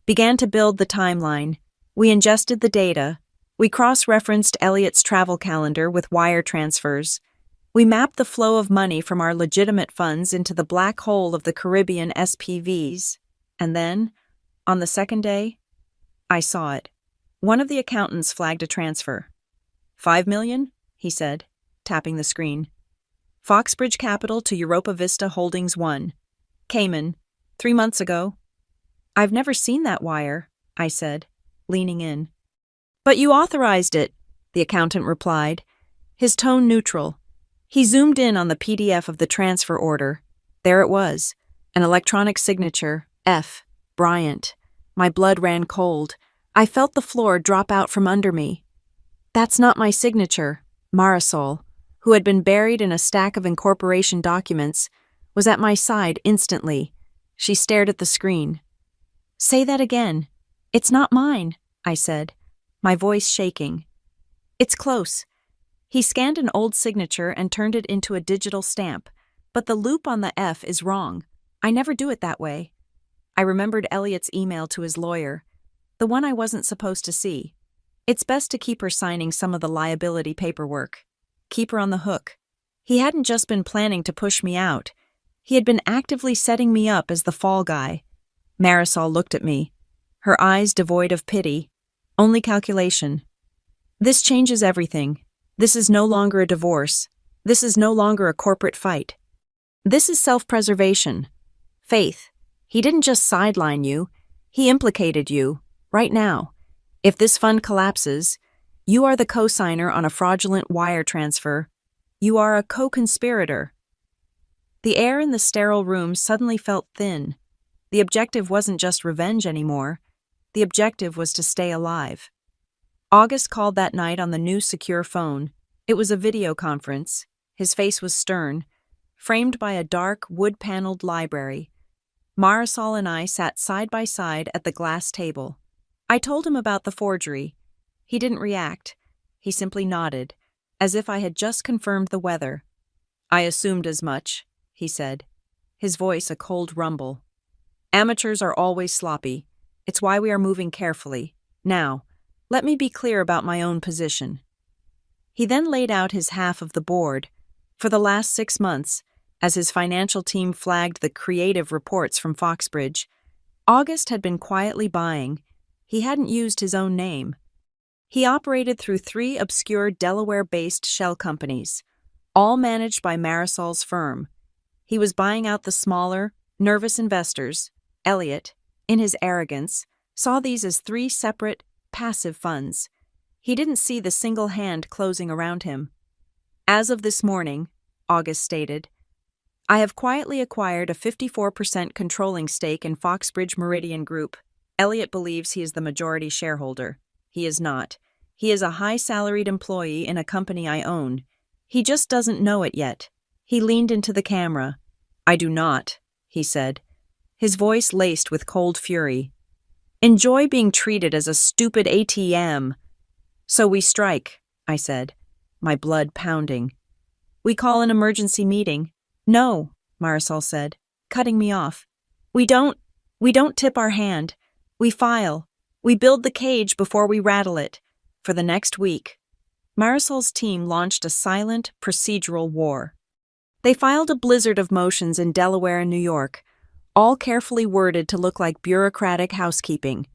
began to build the timeline. We ingested the data. We cross-referenced Elliot's travel calendar with wire transfers. We mapped the flow of money from our legitimate funds into the black hole of the Caribbean SPVs. And then, on the second day, I saw it. One of the accountants flagged a transfer. "$5 million?" he said, tapping the screen. "Foxbridge Capital to Europa Vista Holdings 1. Cayman, 3 months ago." "I've never seen that wire," I said, leaning in. "But you authorized it," the accountant replied, his tone neutral. He zoomed in on the PDF of the transfer order. There it was, an electronic signature, F. Bryant. My blood ran cold. I felt the floor drop out from under me. "That's not my signature." Marisol, who had been buried in a stack of incorporation documents, was at my side instantly. She stared at the screen. "Say that again." "It's not mine," I said, my voice shaking. "It's close." He scanned an old signature and turned it into a digital stamp, but the loop on the F is wrong. I never do it that way. I remembered Elliot's email to his lawyer, the one I wasn't supposed to see. It's best to keep her signing some of the liability paperwork. Keep her on the hook. He hadn't just been planning to push me out. He had been actively setting me up as the fall guy. Marisol looked at me, her eyes devoid of pity, only calculation. "This changes everything. This is no longer a divorce. This is no longer a corporate fight. This is self-preservation. Faith, he didn't just sideline you. He implicated you, right now. If this fund collapses, you are the co-signer on a fraudulent wire transfer. You are a co-conspirator." The air in the sterile room suddenly felt thin. The objective wasn't just revenge anymore. The objective was to stay alive. August called that night on the new secure phone. It was a video conference. His face was stern, framed by a dark, wood-paneled library. Marisol and I sat side by side at the glass table. I told him about the forgery. He didn't react. He simply nodded, as if I had just confirmed the weather. "I assumed as much," he said, his voice a cold rumble. "Amateurs are always sloppy. It's why we are moving carefully. Now, let me be clear about my own position." He then laid out his half of the board. For the last 6 months, as his financial team flagged the creative reports from Foxbridge, August had been quietly buying. He hadn't used his own name. He operated through 3 obscure Delaware-based shell companies, all managed by Marisol's firm. He was buying out the smaller, nervous investors. Elliot, in his arrogance, saw these as 3 separate, passive funds. He didn't see the single hand closing around him. "As of this morning," August stated, "I have quietly acquired a 54% controlling stake in Foxbridge Meridian Group. Elliot believes he is the majority shareholder. He is not. He is a high-salaried employee in a company I own. He just doesn't know it yet." He leaned into the camera. "I do not," he said, his voice laced with cold fury. "Enjoy being treated as a stupid ATM." "So we strike," I said, my blood pounding. "We call an emergency meeting." "No," Marisol said, cutting me off. We don't tip our hand. We file. We build the cage before we rattle it." For the next week, Marisol's team launched a silent, procedural war. They filed a blizzard of motions in Delaware and New York, all carefully worded to look like bureaucratic housekeeping.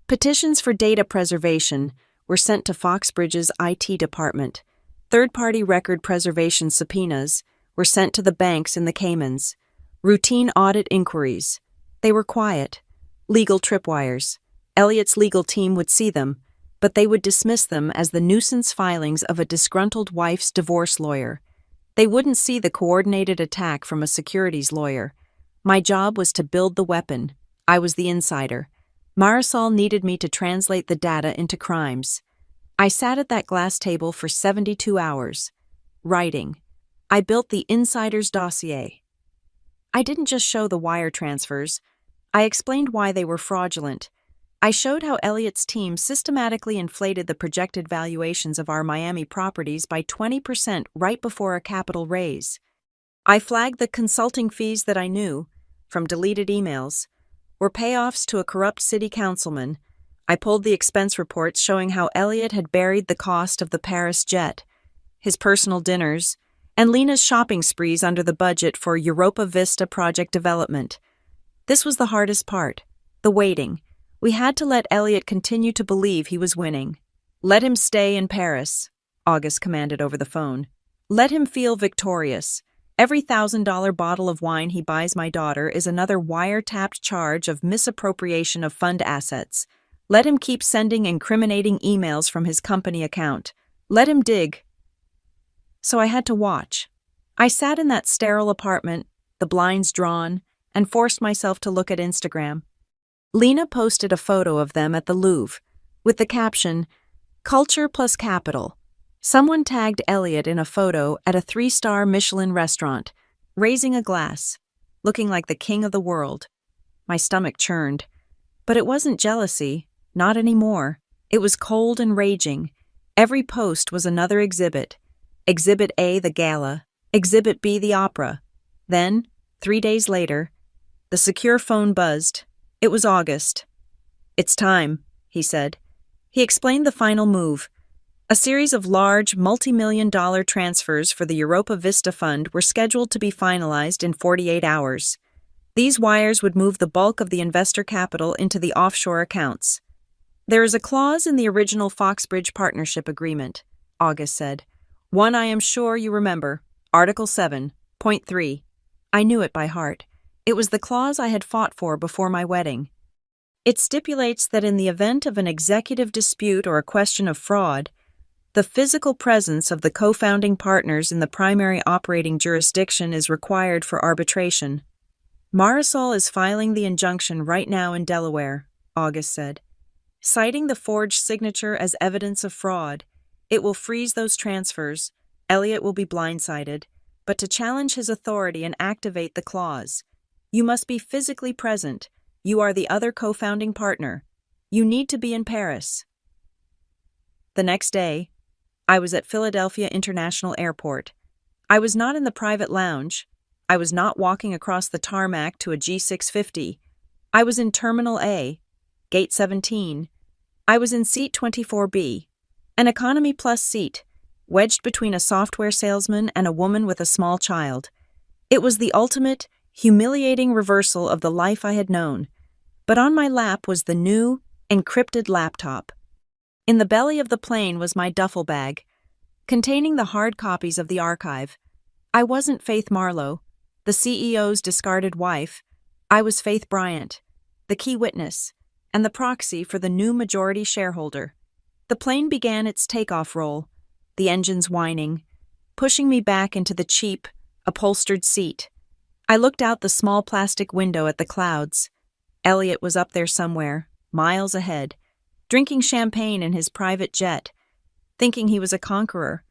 Petitions for data preservation were sent to Foxbridge's IT department. Third-party record preservation subpoenas were sent to the banks in the Caymans. Routine audit inquiries. They were quiet. Legal tripwires. Elliot's legal team would see them, but they would dismiss them as the nuisance filings of a disgruntled wife's divorce lawyer. They wouldn't see the coordinated attack from a securities lawyer. My job was to build the weapon. I was the insider. Marisol needed me to translate the data into crimes. I sat at that glass table for 72 hours, writing. I built the insider's dossier. I didn't just show the wire transfers. I explained why they were fraudulent. I showed how Elliot's team systematically inflated the projected valuations of our Miami properties by 20% right before a capital raise. I flagged the consulting fees that I knew, from deleted emails, were payoffs to a corrupt city councilman. I pulled the expense reports showing how Elliot had buried the cost of the Paris jet, his personal dinners, and Lena's shopping sprees under the budget for Europa Vista project development. This was the hardest part, the waiting. We had to let Elliot continue to believe he was winning. Let him stay in Paris, August commanded over the phone. Let him feel victorious. Every $1,000 bottle of wine he buys my daughter is another wiretapped charge of misappropriation of fund assets. Let him keep sending incriminating emails from his company account. Let him dig. So I had to watch. I sat in that sterile apartment, the blinds drawn, and forced myself to look at Instagram. Lena posted a photo of them at the Louvre, with the caption, "Culture plus capital." Someone tagged Elliot in a photo at a 3-star Michelin restaurant, raising a glass, looking like the king of the world. My stomach churned. But it wasn't jealousy, not anymore. It was cold and raging. Every post was another exhibit. Exhibit A, the gala. Exhibit B, the opera. Then, 3 days later, the secure phone buzzed. It was August. "It's time," he said. He explained the final move. A series of large, multi-million-dollar transfers for the Europa Vista Fund were scheduled to be finalized in 48 hours. These wires would move the bulk of the investor capital into the offshore accounts. "There is a clause in the original Foxbridge Partnership Agreement," August said. "One I am sure you remember, Article 7.3. I knew it by heart. It was the clause I had fought for before my wedding. It stipulates that in the event of an executive dispute or a question of fraud, the physical presence of the co-founding partners in the primary operating jurisdiction is required for arbitration. Marisol is filing the injunction right now in Delaware," August said. "Citing the forged signature as evidence of fraud, it will freeze those transfers. Elliot will be blindsided, but to challenge his authority and activate the clause, you must be physically present. You are the other co-founding partner. You need to be in Paris." The next day, I was at Philadelphia International Airport. I was not in the private lounge. I was not walking across the tarmac to a G650. I was in Terminal A, Gate 17. I was in Seat 24B, an Economy Plus seat, wedged between a software salesman and a woman with a small child. It was the ultimate, humiliating reversal of the life I had known. But on my lap was the new, encrypted laptop. In the belly of the plane was my duffel bag, containing the hard copies of the archive. I wasn't Faith Marlowe, the CEO's discarded wife. I was Faith Bryant, the key witness, and the proxy for the new majority shareholder. The plane began its takeoff roll, the engines whining, pushing me back into the cheap, upholstered seat. I looked out the small plastic window at the clouds. Elliot was up there somewhere, miles ahead, drinking champagne in his private jet, thinking he was a conqueror.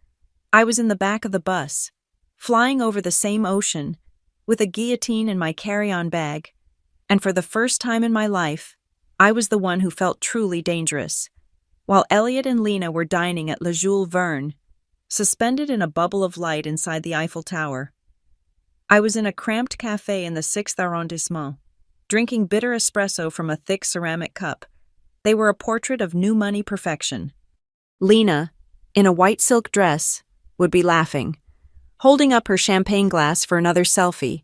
I was in the back of the bus, flying over the same ocean, with a guillotine in my carry-on bag, and for the first time in my life, I was the one who felt truly dangerous. While Elliot and Lena were dining at Le Jules Verne, suspended in a bubble of light inside the Eiffel Tower. I was in a cramped cafe in the 6th arrondissement, drinking bitter espresso from a thick ceramic cup. They were a portrait of new money perfection. Lena, in a white silk dress, would be laughing, holding up her champagne glass for another selfie.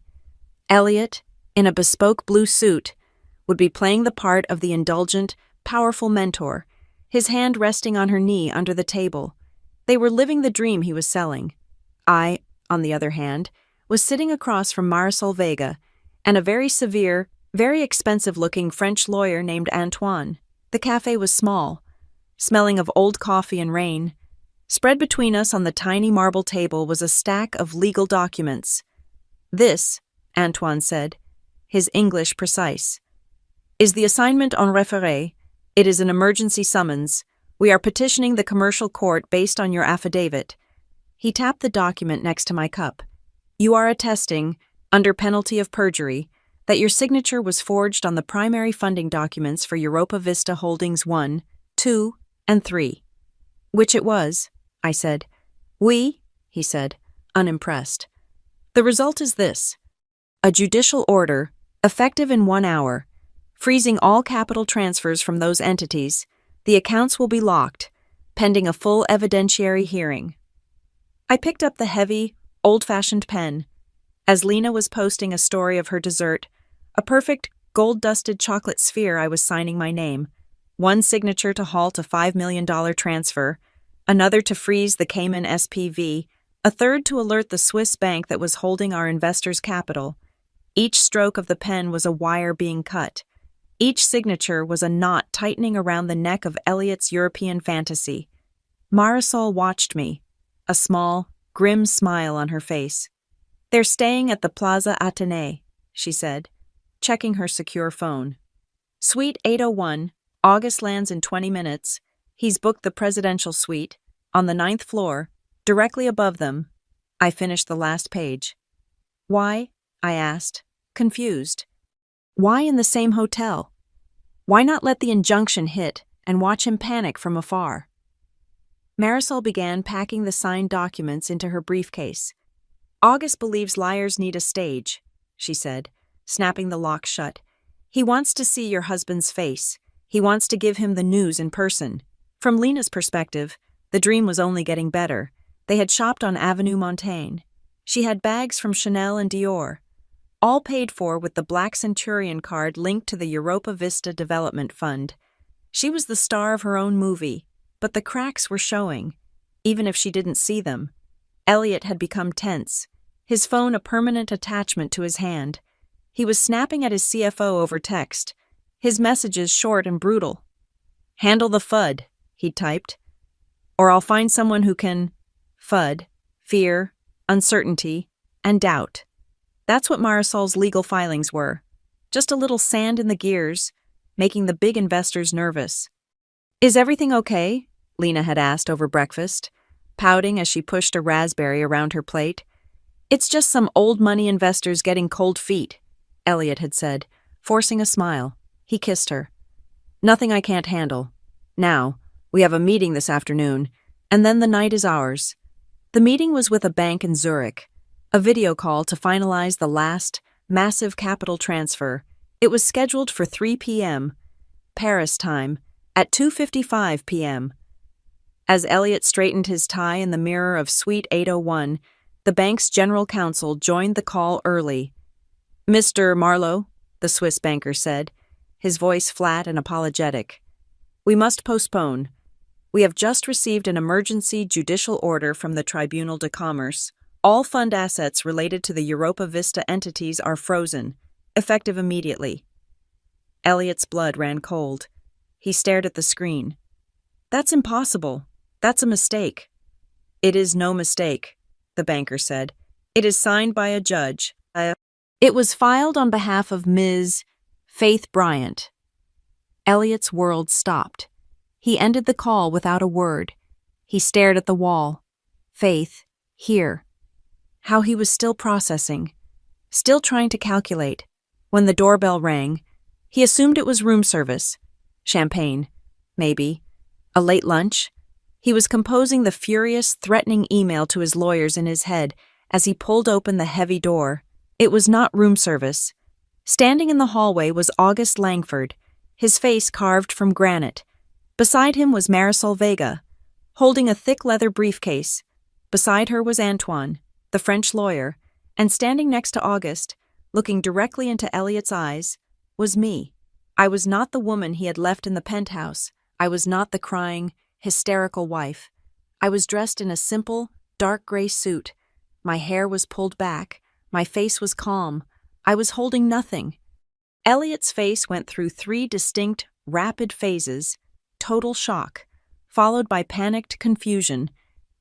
Elliot, in a bespoke blue suit, would be playing the part of the indulgent, powerful mentor, his hand resting on her knee under the table. They were living the dream he was selling. I, on the other hand, was sitting across from Marisol Vega and a very severe, very expensive-looking French lawyer named Antoine. The cafe was small, smelling of old coffee and rain. Spread between us on the tiny marble table was a stack of legal documents. "This," Antoine said, his English precise, "is the assignment en référé. It is an emergency summons. We are petitioning the commercial court based on your affidavit." He tapped the document next to my cup. "You are attesting, under penalty of perjury, that your signature was forged on the primary funding documents for Europa Vista Holdings 1, 2, and 3. "Which it was," I said. "Oui," he said, unimpressed. "The result is this: a judicial order, effective in 1 hour, freezing all capital transfers from those entities. The accounts will be locked, pending a full evidentiary hearing." I picked up the heavy, old-fashioned pen. As Lena was posting a story of her dessert, a perfect, gold-dusted chocolate sphere, I was signing my name. One signature to halt a $5 million transfer, another to freeze the Cayman SPV, a third to alert the Swiss bank that was holding our investors' capital. Each stroke of the pen was a wire being cut. Each signature was a knot tightening around the neck of Elliot's European fantasy. Marisol watched me, a small, grim smile on her face. "They're staying at the Plaza Athénée," she said, checking her secure phone. "Suite 801, August lands in 20 minutes. He's booked the presidential suite, on the 9th floor, directly above them." I finished the last page. "Why?" I asked, confused. "Why in the same hotel? Why not let the injunction hit and watch him panic from afar?" Marisol began packing the signed documents into her briefcase. "August believes liars need a stage," she said, snapping the lock shut. "He wants to see your husband's face. He wants to give him the news in person." From Lena's perspective, the dream was only getting better. They had shopped on Avenue Montaigne. She had bags from Chanel and Dior, all paid for with the Black Centurion card linked to the Europa Vista Development Fund. She was the star of her own movie, but the cracks were showing, even if she didn't see them. Elliot had become tense, his phone a permanent attachment to his hand. He was snapping at his CFO over text, his messages short and brutal. "Handle the FUD," he typed. "Or I'll find someone who can..." FUD, fear, uncertainty, and doubt. That's what Marisol's legal filings were. Just a little sand in the gears, making the big investors nervous. "Is everything okay?" Lena had asked over breakfast, pouting as she pushed a raspberry around her plate. "It's just some old money investors getting cold feet," Elliot had said, forcing a smile. He kissed her. "Nothing I can't handle. Now, we have a meeting this afternoon, and then the night is ours." The meeting was with a bank in Zurich, a video call to finalize the last, massive capital transfer. It was scheduled for 3 p.m., Paris time, at 2:55 p.m. As Elliot straightened his tie in the mirror of Suite 801, the bank's general counsel joined the call early. "Mr. Marlowe," the Swiss banker said, his voice flat and apologetic, "we must postpone. We have just received an emergency judicial order from the Tribunal de Commerce. All fund assets related to the Europa Vista entities are frozen, effective immediately." Elliot's blood ran cold. He stared at the screen. "That's impossible. That's a mistake." "It is no mistake," the banker said. "It is signed by a judge. It was filed on behalf of Ms. Faith Bryant." Elliot's world stopped. He ended the call without a word. He stared at the wall. Faith, here. How he was still processing, still trying to calculate. When the doorbell rang, he assumed it was room service. Champagne, maybe. A late lunch. He was composing the furious, threatening email to his lawyers in his head as he pulled open the heavy door. It was not room service. Standing in the hallway was August Langford, his face carved from granite. Beside him was Marisol Vega, holding a thick leather briefcase. Beside her was Antoine, the French lawyer, and standing next to August looking directly into Elliot's eyes, was me. I was not the woman he had left in the penthouse. I was not the crying, hysterical wife. I was dressed in a simple, dark gray suit. My hair was pulled back. My face was calm. I was holding nothing. Elliot's face went through 3 distinct, rapid phases: total shock, followed by panicked confusion,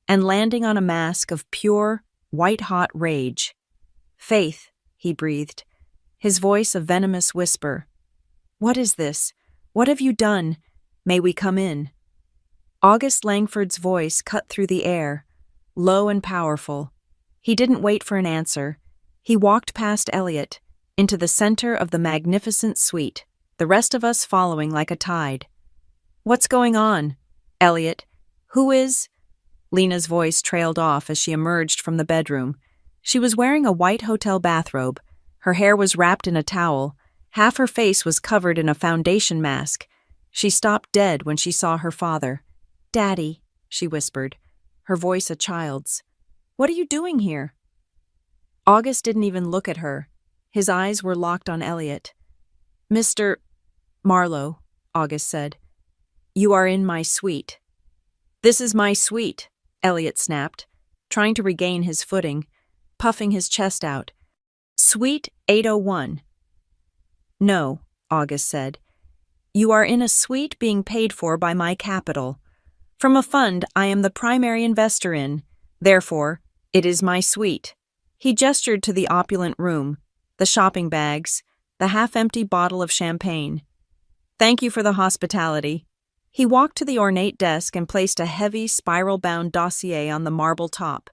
and landing on a mask of pure, white-hot rage. "Faith," he breathed, his voice a venomous whisper. "What is this? What have you done? May we come in?" August Langford's voice cut through the air, low and powerful. He didn't wait for an answer. He walked past Elliot, into the center of the magnificent suite, the rest of us following like a tide. "What's going on? Elliot, who is—" Lena's voice trailed off as she emerged from the bedroom. She was wearing a white hotel bathrobe. Her hair was wrapped in a towel. Half her face was covered in a foundation mask. She stopped dead when she saw her father. "Daddy," she whispered, her voice a child's. "What are you doing here?" August didn't even look at her. His eyes were locked on Elliot. "Mr. Marlowe," August said, "you are in my suite." "This is my suite," Elliot snapped, trying to regain his footing, puffing his chest out. "Suite 801. "No," August said. "You are in a suite being paid for by my capital. From a fund I am the primary investor in. Therefore, it is my suite." He gestured to the opulent room, the shopping bags, the half-empty bottle of champagne. "Thank you for the hospitality." He walked to the ornate desk and placed a heavy, spiral-bound dossier on the marble top.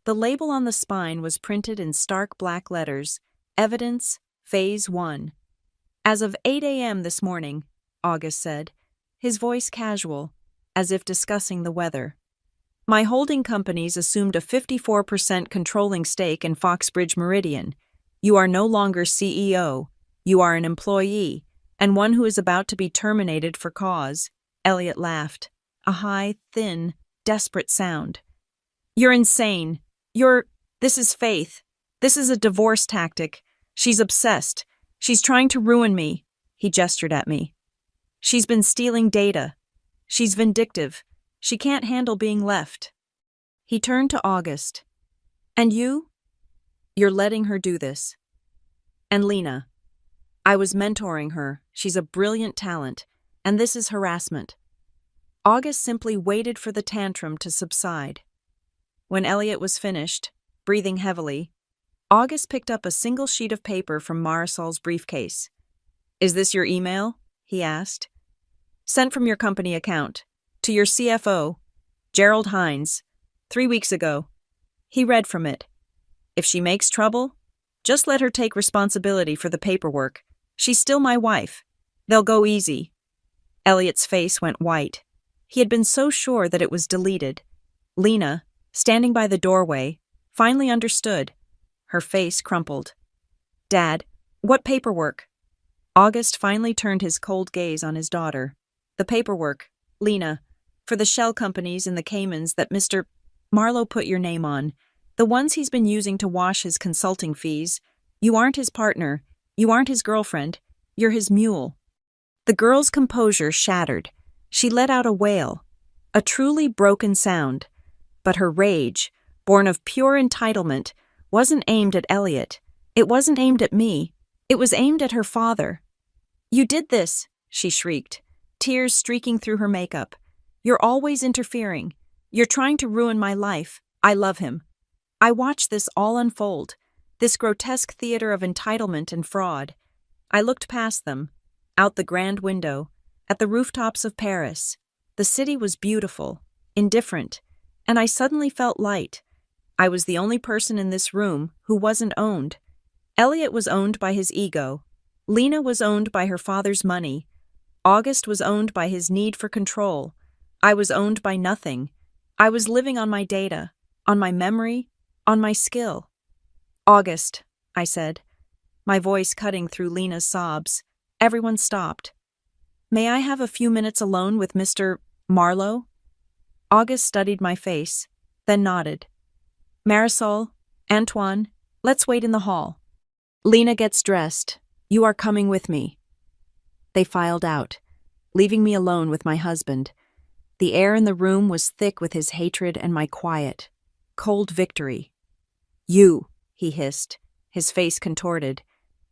The label on the spine was printed in stark black letters, Evidence, Phase 1. "As of 8 a.m. this morning," August said, his voice casual, as if discussing the weather. "My holding companies assumed a 54% controlling stake in Foxbridge Meridian. You are no longer CEO. You are an employee, and one who is about to be terminated for cause." Elliot laughed, a high, thin, desperate sound. "You're insane. This is Faith. This is a divorce tactic. She's obsessed. She's trying to ruin me." He gestured at me. "She's been stealing data. She's vindictive. She can't handle being left." He turned to August. "And you? You're letting her do this." "And Lena. I was mentoring her. She's a brilliant talent, and this is harassment." August simply waited for the tantrum to subside. When Elliot was finished, breathing heavily, August picked up a single sheet of paper from Marisol's briefcase. "Is this your email?" he asked. "Sent from your company account. To your CFO, Gerald Hines, 3 weeks ago." He read from it. "If she makes trouble, just let her take responsibility for the paperwork. She's still my wife. They'll go easy." Elliot's face went white. He had been so sure that it was deleted. Lena, standing by the doorway, finally understood. Her face crumpled. "Dad, what paperwork?" August finally turned his cold gaze on his daughter. "The paperwork, Lena, for the shell companies in the Caymans that Mr. Marlowe put your name on. The ones he's been using to wash his consulting fees. You aren't his partner. You aren't his girlfriend. You're his mule." The girl's composure shattered. She let out a wail, a truly broken sound. But her rage, born of pure entitlement, wasn't aimed at Elliot. It wasn't aimed at me. It was aimed at her father. "You did this," she shrieked, tears streaking through her makeup. "You're always interfering. You're trying to ruin my life. I love him." I watched this all unfold, this grotesque theater of entitlement and fraud. I looked past them, out the grand window, at the rooftops of Paris. The city was beautiful, indifferent, and I suddenly felt light. I was the only person in this room who wasn't owned. Elliot was owned by his ego. Lena was owned by her father's money. August was owned by his need for control. I was owned by nothing. I was living on my data, on my memory, on my skill. "August," I said, my voice cutting through Lena's sobs. Everyone stopped. "May I have a few minutes alone with Mr. Marlowe?" August studied my face, then nodded. "Marisol, Antoine, let's wait in the hall." Lena gets dressed. You are coming with me. They filed out, leaving me alone with my husband. The air in the room was thick with his hatred and my quiet, cold victory. You, he hissed, his face contorted.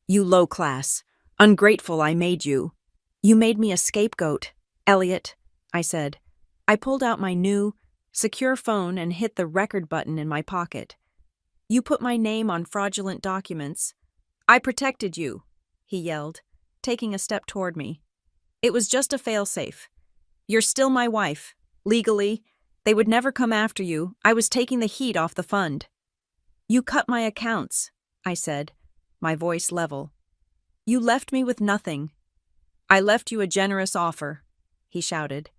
You low class. Ungrateful I made you. You made me a scapegoat. Elliot, I said. I pulled out my new, secure phone and hit the record button in my pocket. You put my name on fraudulent documents. I protected you, he yelled, taking a step toward me. It was just a failsafe. You're still my wife. Legally, they would never come after you. I was taking the heat off the fund. You cut my accounts, I said, my voice level. You left me with nothing. I left you a generous offer, he shouted.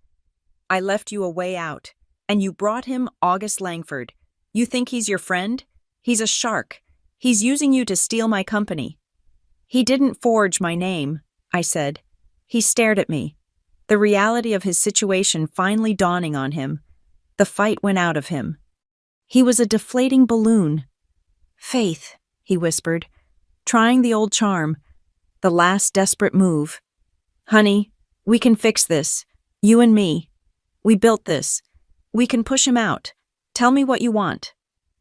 I left you a way out, and you brought him August Langford. You think he's your friend? He's a shark. He's using you to steal my company. He didn't forge my name, I said. He stared at me, the reality of his situation finally dawning on him. The fight went out of him. He was a deflating balloon. Faith, he whispered, trying the old charm, the last desperate move. Honey, we can fix this. You and me. We built this. We can push him out. Tell me what you want.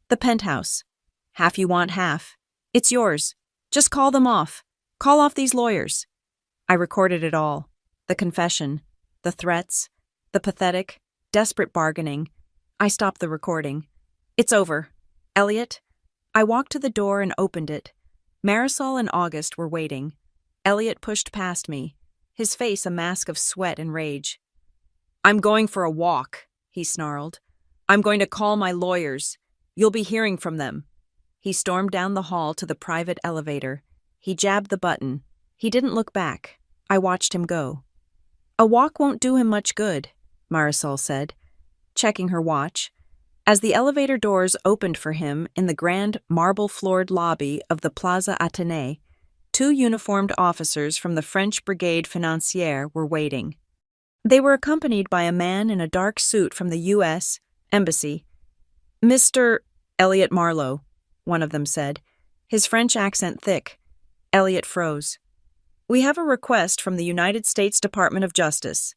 The penthouse. Half you want, half. It's yours. Just call them off. Call off these lawyers. I recorded it all. The confession, the threats, the pathetic, desperate bargaining. I stopped the recording. It's over. Elliot? I walked to the door and opened it. Marisol and August were waiting. Elliot pushed past me, his face a mask of sweat and rage. I'm going for a walk, he snarled. I'm going to call my lawyers. You'll be hearing from them. He stormed down the hall to the private elevator. He jabbed the button. He didn't look back. I watched him go. A walk won't do him much good, Marisol said, checking her watch. As the elevator doors opened for him in the grand marble-floored lobby of the Plaza Athénée, 2 uniformed officers from the French Brigade Financière were waiting. They were accompanied by a man in a dark suit from the U.S. Embassy. Mr. Elliot Marlowe, one of them said, his French accent thick. Elliot froze. We have a request from the United States Department of Justice.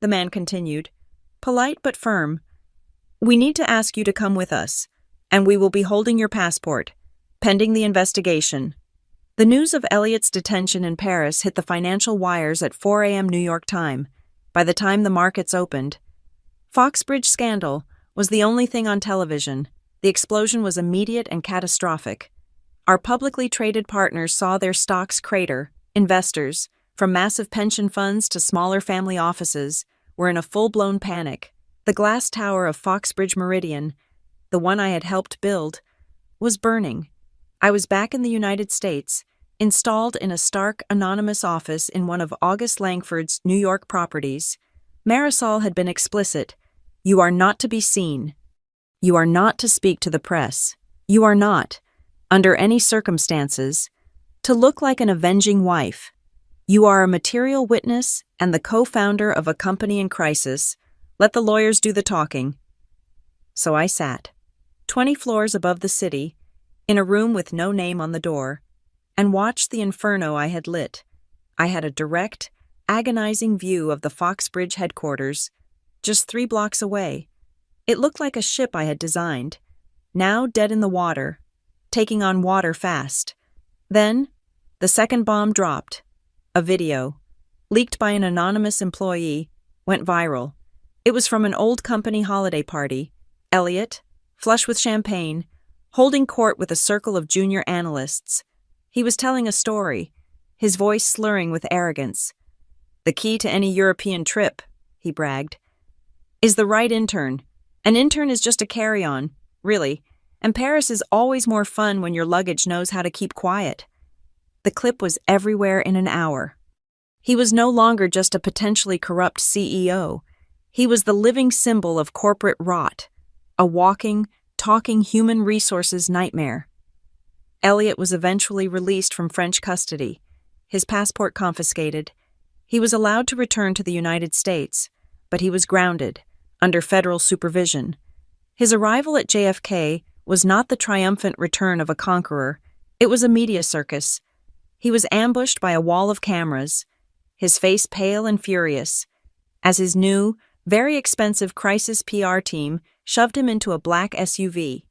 The man continued, polite but firm. We need to ask you to come with us, and we will be holding your passport, pending the investigation. The news of Elliot's detention in Paris hit the financial wires at 4 a.m. New York time, by the time the markets opened. Foxbridge scandal was the only thing on television. The explosion was immediate and catastrophic. Our publicly traded partners saw their stocks crater. Investors, from massive pension funds to smaller family offices, were in a full-blown panic. The glass tower of Foxbridge Meridian, the one I had helped build, was burning. I was back in the United States, installed in a stark, anonymous office in one of August Langford's New York properties. Marisol had been explicit. You are not to be seen. You are not to speak to the press. You are not, under any circumstances, to look like an avenging wife. You are a material witness and the co-founder of a company in crisis. Let the lawyers do the talking. So I sat, 20 floors above the city, in a room with no name on the door, and watched the inferno I had lit. I had a direct, agonizing view of the Foxbridge headquarters, just 3 blocks away. It looked like a ship I had designed, now dead in the water, taking on water fast. Then, the second bomb dropped. A video, leaked by an anonymous employee, went viral. It was from an old company holiday party. Elliot, flush with champagne, holding court with a circle of junior analysts. He was telling a story, his voice slurring with arrogance. The key to any European trip, he bragged, is the right intern. An intern is just a carry-on, really, and Paris is always more fun when your luggage knows how to keep quiet. The clip was everywhere in an hour. He was no longer just a potentially corrupt CEO. He was the living symbol of corporate rot, a walking, talking human resources nightmare. Elliot was eventually released from French custody, his passport confiscated. He was allowed to return to the United States, but he was grounded, under federal supervision. His arrival at JFK was not the triumphant return of a conqueror. It was a media circus. He was ambushed by a wall of cameras, his face pale and furious, as his new, very expensive crisis PR team shoved him into a black SUV.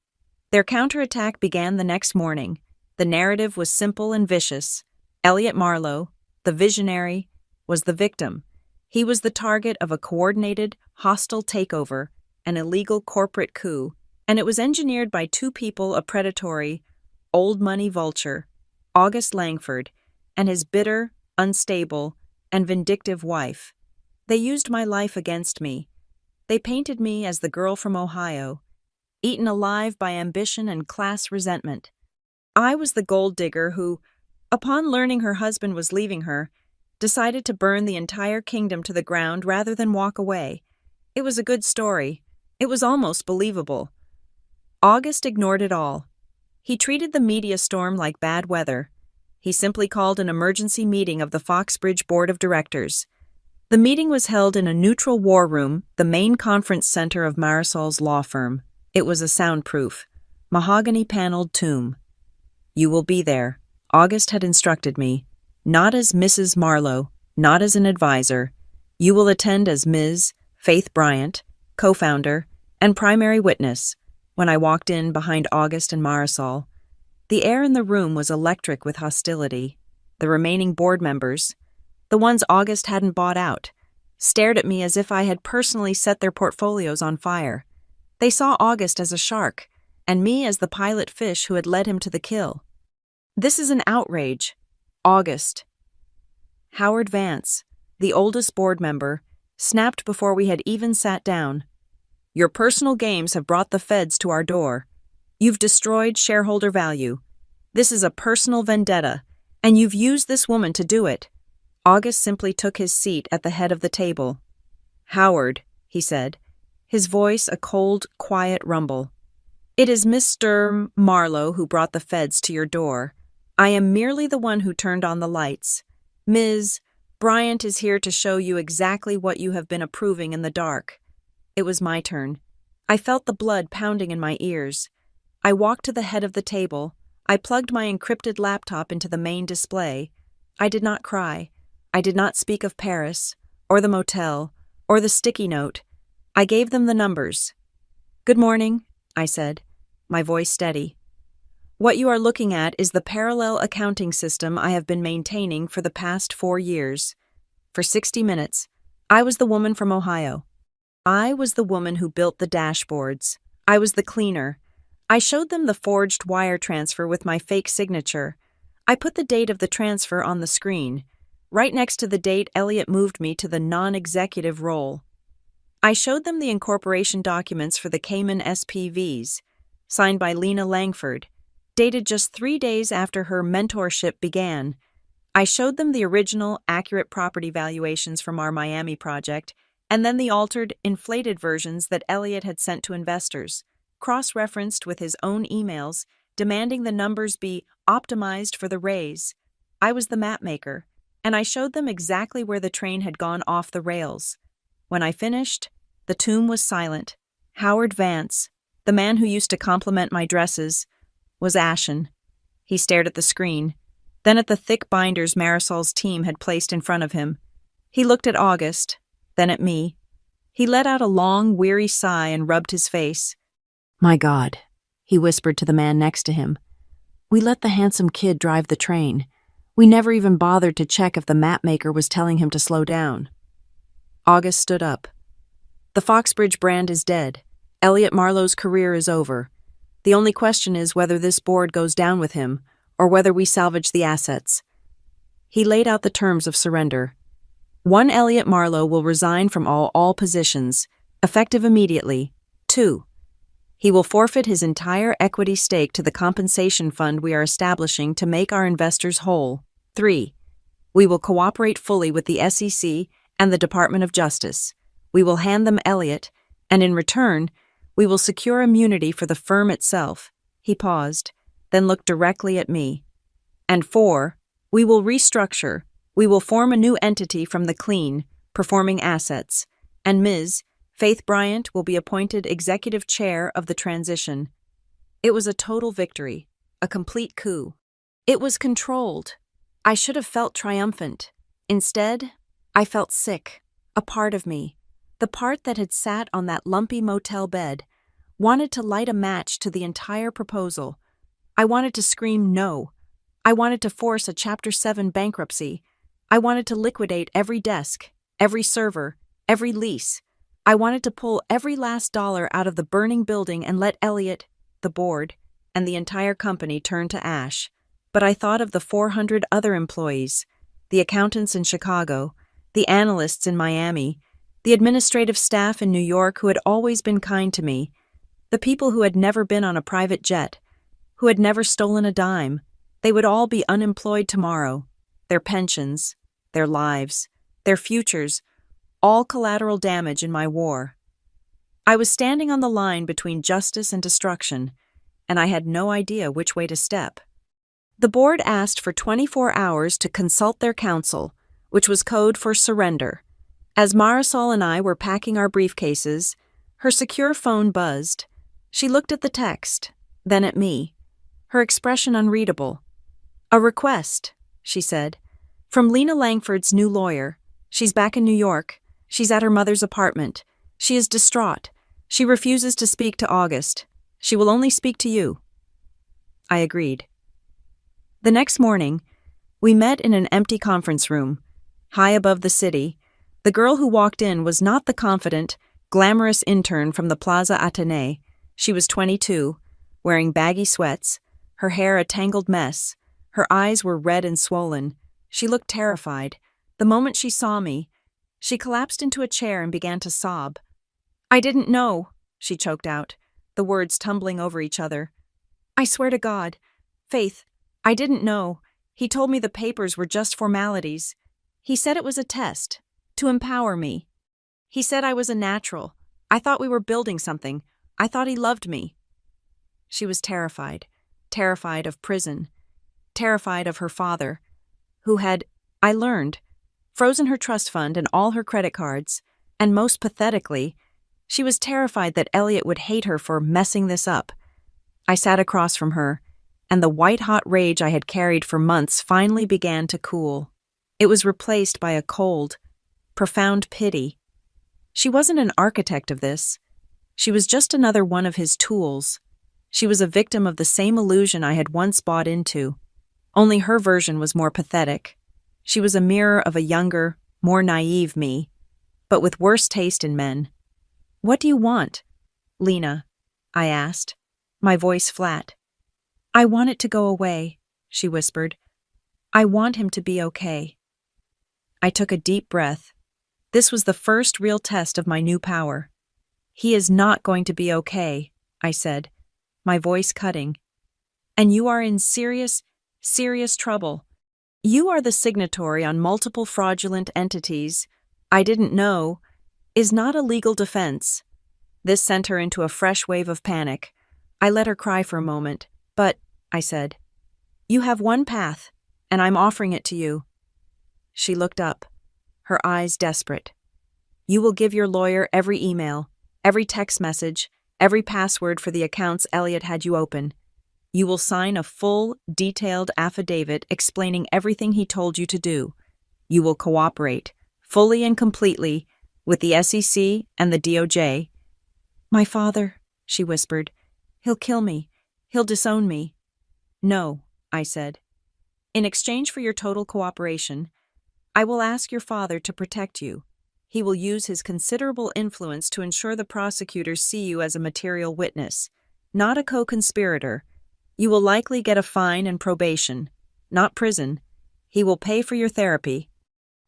Their counterattack began the next morning. The narrative was simple and vicious. Elliot Marlowe, the visionary, was the victim. He was the target of a coordinated, hostile takeover, an illegal corporate coup, and it was engineered by two people: a predatory, old money vulture, August Langford, and his bitter, unstable, and vindictive wife. They used my life against me. They painted me as the girl from Ohio, eaten alive by ambition and class resentment. I was the gold digger who, upon learning her husband was leaving her, decided to burn the entire kingdom to the ground rather than walk away. It was a good story. It was almost believable. August ignored it all. He treated the media storm like bad weather. He simply called an emergency meeting of the Foxbridge Board of Directors. The meeting was held in a neutral war room, the main conference center of Marisol's law firm. It was a soundproof, mahogany-paneled tomb. "You will be there," August had instructed me. "Not as Mrs. Marlowe, not as an advisor. You will attend as Ms. Faith Bryant, co-founder, and primary witness." When I walked in behind August and Marisol, the air in the room was electric with hostility. The remaining board members, the ones August hadn't bought out, stared at me as if I had personally set their portfolios on fire. They saw August as a shark, and me as the pilot fish who had led him to the kill. "This is an outrage." August. Howard Vance, the oldest board member, snapped before we had even sat down. "Your personal games have brought the feds to our door. You've destroyed shareholder value. This is a personal vendetta, and you've used this woman to do it." August simply took his seat at the head of the table. "Howard," he said, his voice a cold, quiet rumble. "It is Mr. Marlowe who brought the feds to your door. I am merely the one who turned on the lights. Ms. Bryant is here to show you exactly what you have been approving in the dark." It was my turn. I felt the blood pounding in my ears. I walked to the head of the table. I plugged my encrypted laptop into the main display. I did not cry. I did not speak of Paris, or the motel, or the sticky note. I gave them the numbers. "Good morning," I said, my voice steady. "What you are looking at is the parallel accounting system I have been maintaining for the past 4 years. For 60 minutes, I was the woman from Ohio. I was the woman who built the dashboards. I was the cleaner. I showed them the forged wire transfer with my fake signature. I put the date of the transfer on the screen, right next to the date Elliot moved me to the non-executive role. I showed them the incorporation documents for the Cayman SPVs, signed by Lena Langford, dated just 3 days after her mentorship began. I showed them the original, accurate property valuations from our Miami project, and then the altered, inflated versions that Elliot had sent to investors, cross-referenced with his own emails, demanding the numbers be optimized for the raise. I was the mapmaker, and I showed them exactly where the train had gone off the rails. When I finished, the tomb was silent. Howard Vance, the man who used to compliment my dresses, was ashen. He stared at the screen, then at the thick binders Marisol's team had placed in front of him. He looked at August, then at me. He let out a long, weary sigh and rubbed his face. "My God," he whispered to the man next to him. "We let the handsome kid drive the train. We never even bothered to check if the mapmaker was telling him to slow down." August stood up. "The Foxbridge brand is dead. Elliot Marlowe's career is over. The only question is whether this board goes down with him, or whether we salvage the assets." He laid out the terms of surrender. 1. Elliot Marlowe will resign from all positions, effective immediately. 2. He will forfeit his entire equity stake to the compensation fund we are establishing to make our investors whole. 3. We will cooperate fully with the SEC and the Department of Justice. We will hand them Elliot, and in return, we will secure immunity for the firm itself. He paused, then looked directly at me. And 4. We will restructure. We will form a new entity from the clean, performing assets, and Ms. Faith Bryant will be appointed executive chair of the transition. It was a total victory, a complete coup. It was controlled. I should have felt triumphant. Instead, I felt sick. A part of me, the part that had sat on that lumpy motel bed, wanted to light a match to the entire proposal. I wanted to scream no. I wanted to force a Chapter 7 bankruptcy. I wanted to liquidate every desk, every server, every lease. I wanted to pull every last dollar out of the burning building and let Elliot, the board, and the entire company turn to ash. But I thought of the 400 other employees, the accountants in Chicago, the analysts in Miami, the administrative staff in New York who had always been kind to me, the people who had never been on a private jet, who had never stolen a dime. They would all be unemployed tomorrow. Their pensions, their lives, their futures, all collateral damage in my war. I was standing on the line between justice and destruction, and I had no idea which way to step. The board asked for 24 hours to consult their counsel, which was code for surrender. As Marisol and I were packing our briefcases, her secure phone buzzed. She looked at the text, then at me, her expression unreadable. "A request," she said, "from Lena Langford's new lawyer. She's back in New York. She's at her mother's apartment. She is distraught. She refuses to speak to August. She will only speak to you." I agreed. The next morning, we met in an empty conference room, high above the city. The girl who walked in was not the confident, glamorous intern from the Plaza Athénée. She was 22, wearing baggy sweats, her hair a tangled mess. Her eyes were red and swollen. She looked terrified. The moment she saw me, she collapsed into a chair and began to sob. "I didn't know," she choked out, the words tumbling over each other. "I swear to God, Faith, I didn't know. He told me the papers were just formalities. He said it was a test, to empower me. He said I was a natural. I thought we were building something. I thought he loved me." She was terrified of prison, terrified of her father, who had, I learned, frozen her trust fund and all her credit cards, and most pathetically, she was terrified that Elliot would hate her for messing this up. I sat across from her, and the white-hot rage I had carried for months finally began to cool. It was replaced by a cold, profound pity. She wasn't an architect of this. She was just another one of his tools. She was a victim of the same illusion I had once bought into. Only her version was more pathetic. She was a mirror of a younger, more naive me, but with worse taste in men. "What do you want, Lena?" I asked, my voice flat. "I want it to go away," she whispered. "I want him to be okay." I took a deep breath. This was the first real test of my new power. "He is not going to be okay," I said, my voice cutting. "And you are in serious, serious trouble. You are the signatory on multiple fraudulent entities. I didn't know, is not a legal defense." This sent her into a fresh wave of panic. I let her cry for a moment. "But," I said, "you have one path, and I'm offering it to you." She looked up, her eyes desperate. "You will give your lawyer every email, every text message, every password for the accounts Elliot had you open. You will sign a full, detailed affidavit explaining everything he told you to do. You will cooperate, fully and completely, with the SEC and the DOJ." "My father," she whispered. "He'll kill me. He'll disown me." "No," I said. "In exchange for your total cooperation, I will ask your father to protect you. He will use his considerable influence to ensure the prosecutors see you as a material witness, not a co-conspirator. You will likely get a fine and probation, not prison. He will pay for your therapy.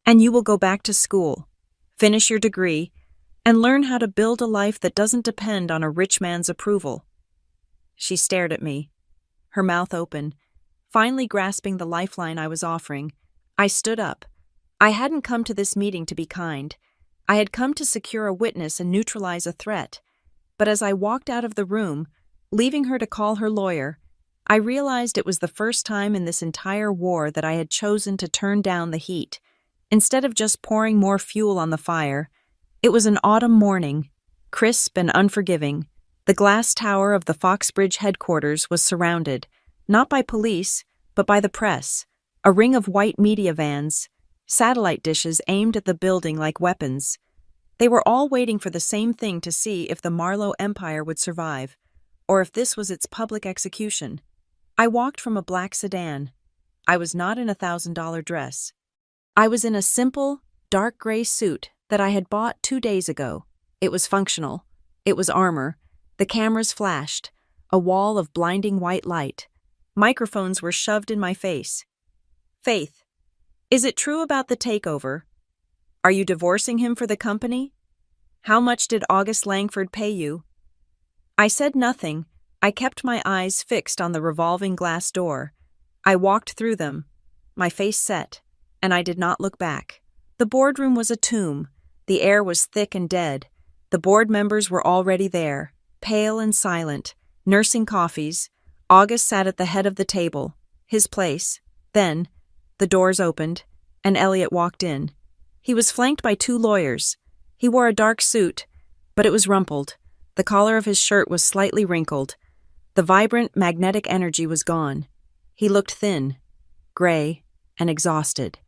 And you will go back to school, finish your degree, and learn how to build a life that doesn't depend on a rich man's approval." She stared at me, her mouth open, finally grasping the lifeline I was offering. I stood up. I hadn't come to this meeting to be kind. I had come to secure a witness and neutralize a threat. But as I walked out of the room, leaving her to call her lawyer, I realized it was the first time in this entire war that I had chosen to turn down the heat, instead of just pouring more fuel on the fire. It was an autumn morning, crisp and unforgiving. The glass tower of the Foxbridge headquarters was surrounded, not by police, but by the press, a ring of white media vans, satellite dishes aimed at the building like weapons. They were all waiting for the same thing to see if the Marlowe empire would survive, or if this was its public execution. I walked from a black sedan. I was not in $1,000 dress. I was in a simple, dark gray suit that I had bought 2 days ago. It was functional. It was armor. The cameras flashed, a wall of blinding white light. Microphones were shoved in my face. Faith, is it true about the takeover? Are you divorcing him for the company? How much did August Langford pay you? I said nothing. I kept my eyes fixed on the revolving glass door. I walked through them, my face set, and I did not look back. The boardroom was a tomb. The air was thick and dead. The board members were already there, pale and silent, nursing coffees. August sat at the head of the table, his place. Then, the doors opened, and Elliot walked in. He was flanked by 2 lawyers. He wore a dark suit, but it was rumpled. The collar of his shirt was slightly wrinkled. The vibrant, magnetic energy was gone. He looked thin, gray, and exhausted.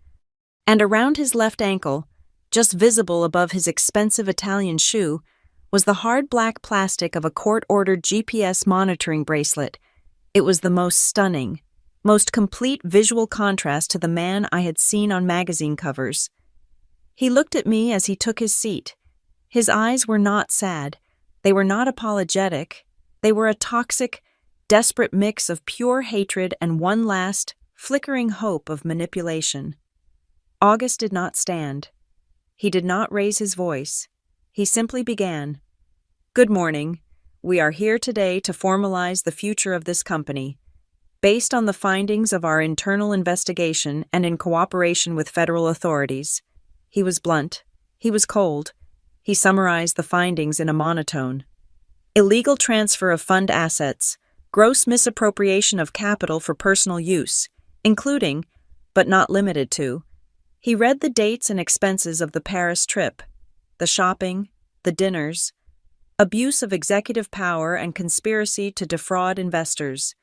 And around his left ankle, just visible above his expensive Italian shoe, was the hard black plastic of a court-ordered GPS monitoring bracelet. It was the most stunning, most complete visual contrast to the man I had seen on magazine covers. He looked at me as he took his seat. His eyes were not sad. They were not apologetic. They were a toxic, desperate mix of pure hatred and one last, flickering hope of manipulation. August did not stand. He did not raise his voice. He simply began. Good morning. We are here today to formalize the future of this company. Based on the findings of our internal investigation and in cooperation with federal authorities. He was blunt. He was cold. He summarized the findings in a monotone. Illegal transfer of fund assets, gross misappropriation of capital for personal use, including, but not limited to. He read the dates and expenses of the Paris trip, the shopping, the dinners, abuse of executive power and conspiracy to defraud investors.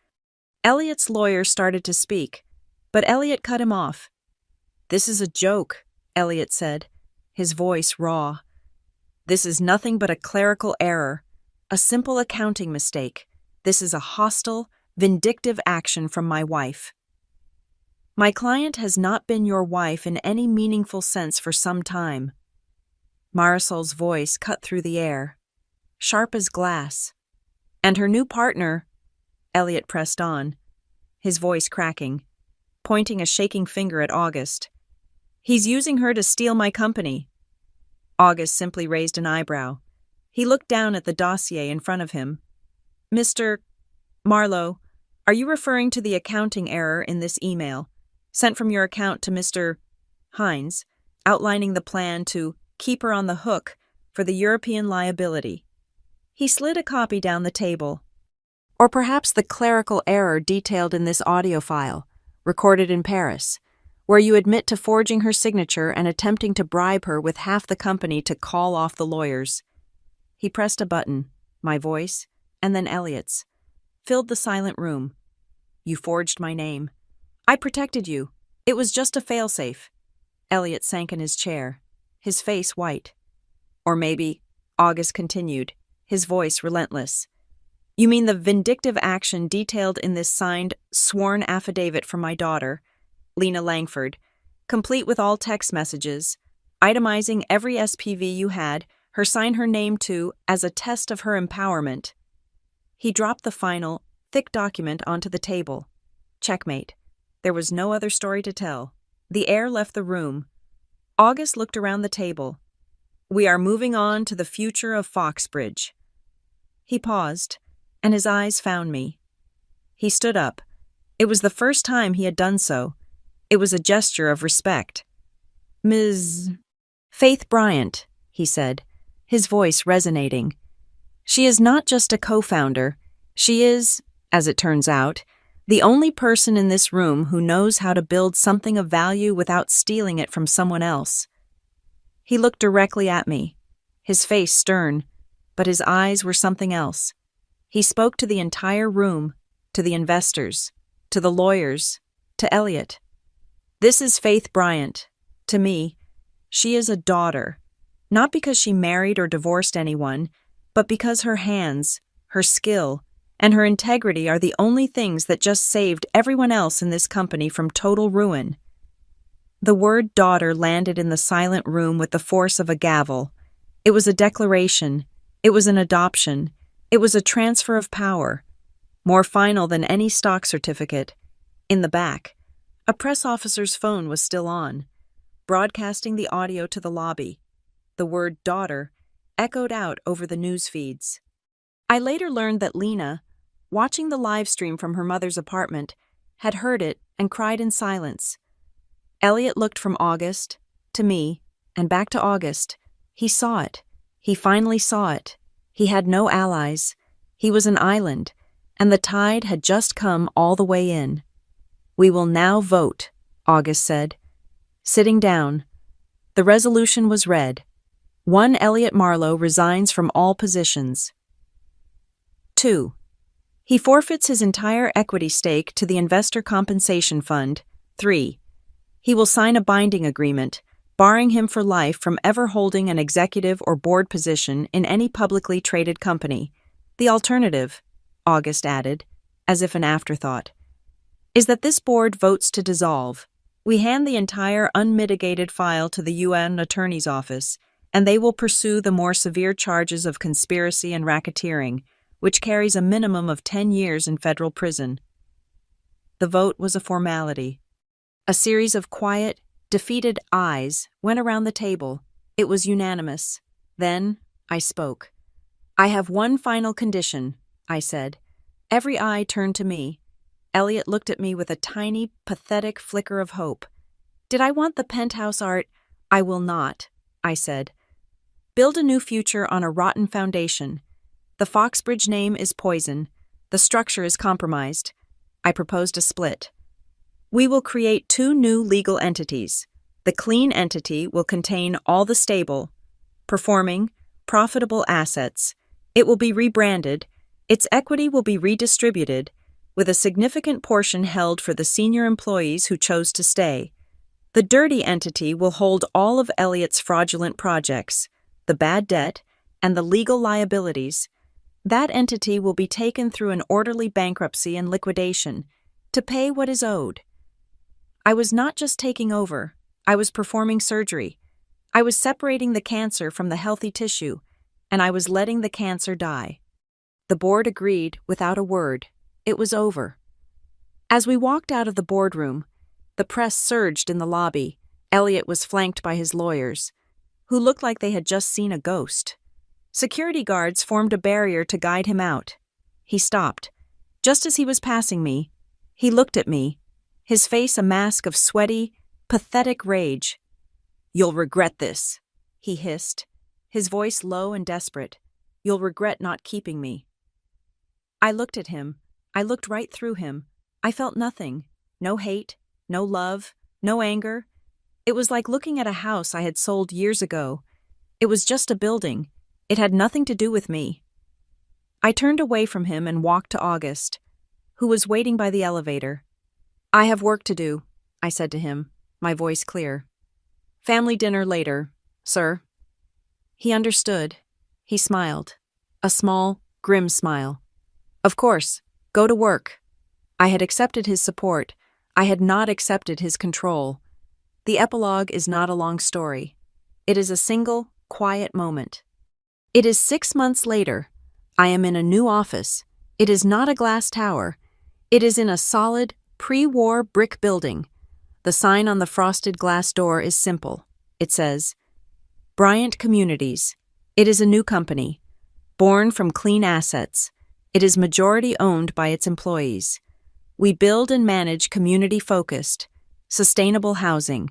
Elliot's lawyer started to speak, but Elliot cut him off. This is a joke, Elliot said, his voice raw. This is nothing but a clerical error, a simple accounting mistake. This is a hostile, vindictive action from my wife. My client has not been your wife in any meaningful sense for some time. Marisol's voice cut through the air, sharp as glass. And her new partner, Elliot pressed on, his voice cracking, pointing a shaking finger at August. He's using her to steal my company. August simply raised an eyebrow. He looked down at the dossier in front of him. Mr. Marlowe, are you referring to the accounting error in this email, sent from your account to Mr. Hines, outlining the plan to keep her on the hook for the European liability? He slid a copy down the table. Or perhaps the clerical error detailed in this audio file, recorded in Paris, where you admit to forging her signature and attempting to bribe her with half the company to call off the lawyers. He pressed a button, my voice, and then Elliot's, filled the silent room. You forged my name. I protected you. It was just a failsafe. Elliot sank in his chair, his face white. Or maybe, August continued, his voice relentless. You mean the vindictive action detailed in this signed, sworn affidavit from my daughter, Lena Langford, complete with all text messages, itemizing every SPV you had, her sign her name to as a test of her empowerment. He dropped the final, thick document onto the table. Checkmate. There was no other story to tell. The air left the room. August looked around the table. We are moving on to the future of Foxbridge. He paused, and his eyes found me. He stood up. It was the first time he had done so. It was a gesture of respect. Ms. Faith Bryant, he said, his voice resonating. She is not just a co-founder. She is, as it turns out, the only person in this room who knows how to build something of value without stealing it from someone else. He looked directly at me, his face stern, but his eyes were something else. He spoke to the entire room, to the investors, to the lawyers, to Elliot. This is Faith Bryant. To me, she is a daughter, not because she married or divorced anyone, but because her hands, her skill, and her integrity are the only things that just saved everyone else in this company from total ruin. The word daughter landed in the silent room with the force of a gavel. It was a declaration. It was an adoption. It was a transfer of power, more final than any stock certificate. In the back, a press officer's phone was still on, broadcasting the audio to the lobby. The word daughter echoed out over the news feeds. I later learned that Lena, watching the live stream from her mother's apartment, had heard it and cried in silence. Elliot looked from August to me and back to August. He saw it. He finally saw it. He had no allies. He was an island, and the tide had just come all the way in. We will now vote, August said. Sitting down, the resolution was read. 1. Elliot Marlowe resigns from all positions. 2. He forfeits his entire equity stake to the Investor Compensation Fund. 3. He will sign a binding agreement, barring him for life from ever holding an executive or board position in any publicly traded company. The alternative, August added, as if an afterthought, is that this board votes to dissolve. We hand the entire unmitigated file to the UN Attorney's Office, and they will pursue the more severe charges of conspiracy and racketeering, which carries a minimum of 10 years in federal prison. The vote was a formality. A series of quiet, defeated ayes went around the table. It was unanimous. Then I spoke. I have one final condition, I said. Every eye turned to me. Elliot looked at me with a tiny, pathetic flicker of hope. Did I want the penthouse art? I will not, I said. Build a new future on a rotten foundation. The Foxbridge name is poison. The structure is compromised. I proposed a split. We will create 2 new legal entities. The clean entity will contain all the stable, performing, profitable assets. It will be rebranded. Its equity will be redistributed, with a significant portion held for the senior employees who chose to stay. The dirty entity will hold all of Elliot's fraudulent projects, the bad debt, and the legal liabilities. That entity will be taken through an orderly bankruptcy and liquidation to pay what is owed. I was not just taking over, I was performing surgery. I was separating the cancer from the healthy tissue, and I was letting the cancer die. The board agreed without a word. It was over. As we walked out of the boardroom, the press surged in the lobby. Elliot was flanked by his lawyers, who looked like they had just seen a ghost. Security guards formed a barrier to guide him out. He stopped. Just as he was passing me, he looked at me, his face a mask of sweaty, pathetic rage. "You'll regret this," he hissed, his voice low and desperate. "You'll regret not keeping me." I looked at him. I looked right through him. I felt nothing. No hate, no love, no anger. It was like looking at a house I had sold years ago. It was just a building. It had nothing to do with me. I turned away from him and walked to August, who was waiting by the elevator. "I have work to do," I said to him, my voice clear. "Family dinner later, sir." He understood. He smiled. A small, grim smile. "Of course. Go to work." I had accepted his support. I had not accepted his control. The epilogue is not a long story. It is a single, quiet moment. It is 6 months later. I am in a new office. It is not a glass tower. It is in a solid, pre-war brick building. The sign on the frosted glass door is simple. It says, Bryant Communities. It is a new company, born from clean assets. It is majority owned by its employees. We build and manage community-focused, sustainable housing.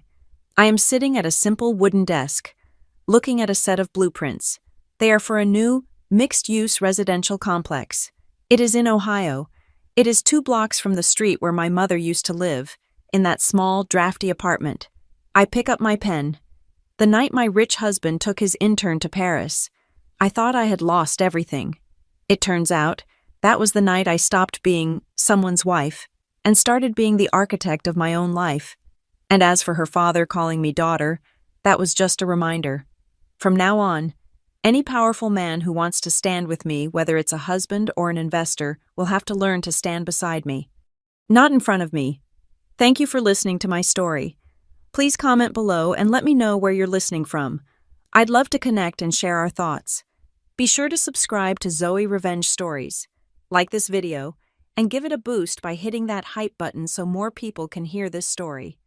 I am sitting at a simple wooden desk, looking at a set of blueprints. They are for a new, mixed-use residential complex. It is in Ohio. It is 2 blocks from the street where my mother used to live, in that small, drafty apartment. I pick up my pen. The night my rich husband took his intern to Paris, I thought I had lost everything. It turns out, that was the night I stopped being someone's wife and started being the architect of my own life. And as for her father calling me daughter, that was just a reminder. From now on, any powerful man who wants to stand with me, whether it's a husband or an investor, will have to learn to stand beside me. Not in front of me. Thank you for listening to my story. Please comment below and let me know where you're listening from. I'd love to connect and share our thoughts. Be sure to subscribe to Zoe Revenge Stories, like this video, and give it a boost by hitting that hype button so more people can hear this story.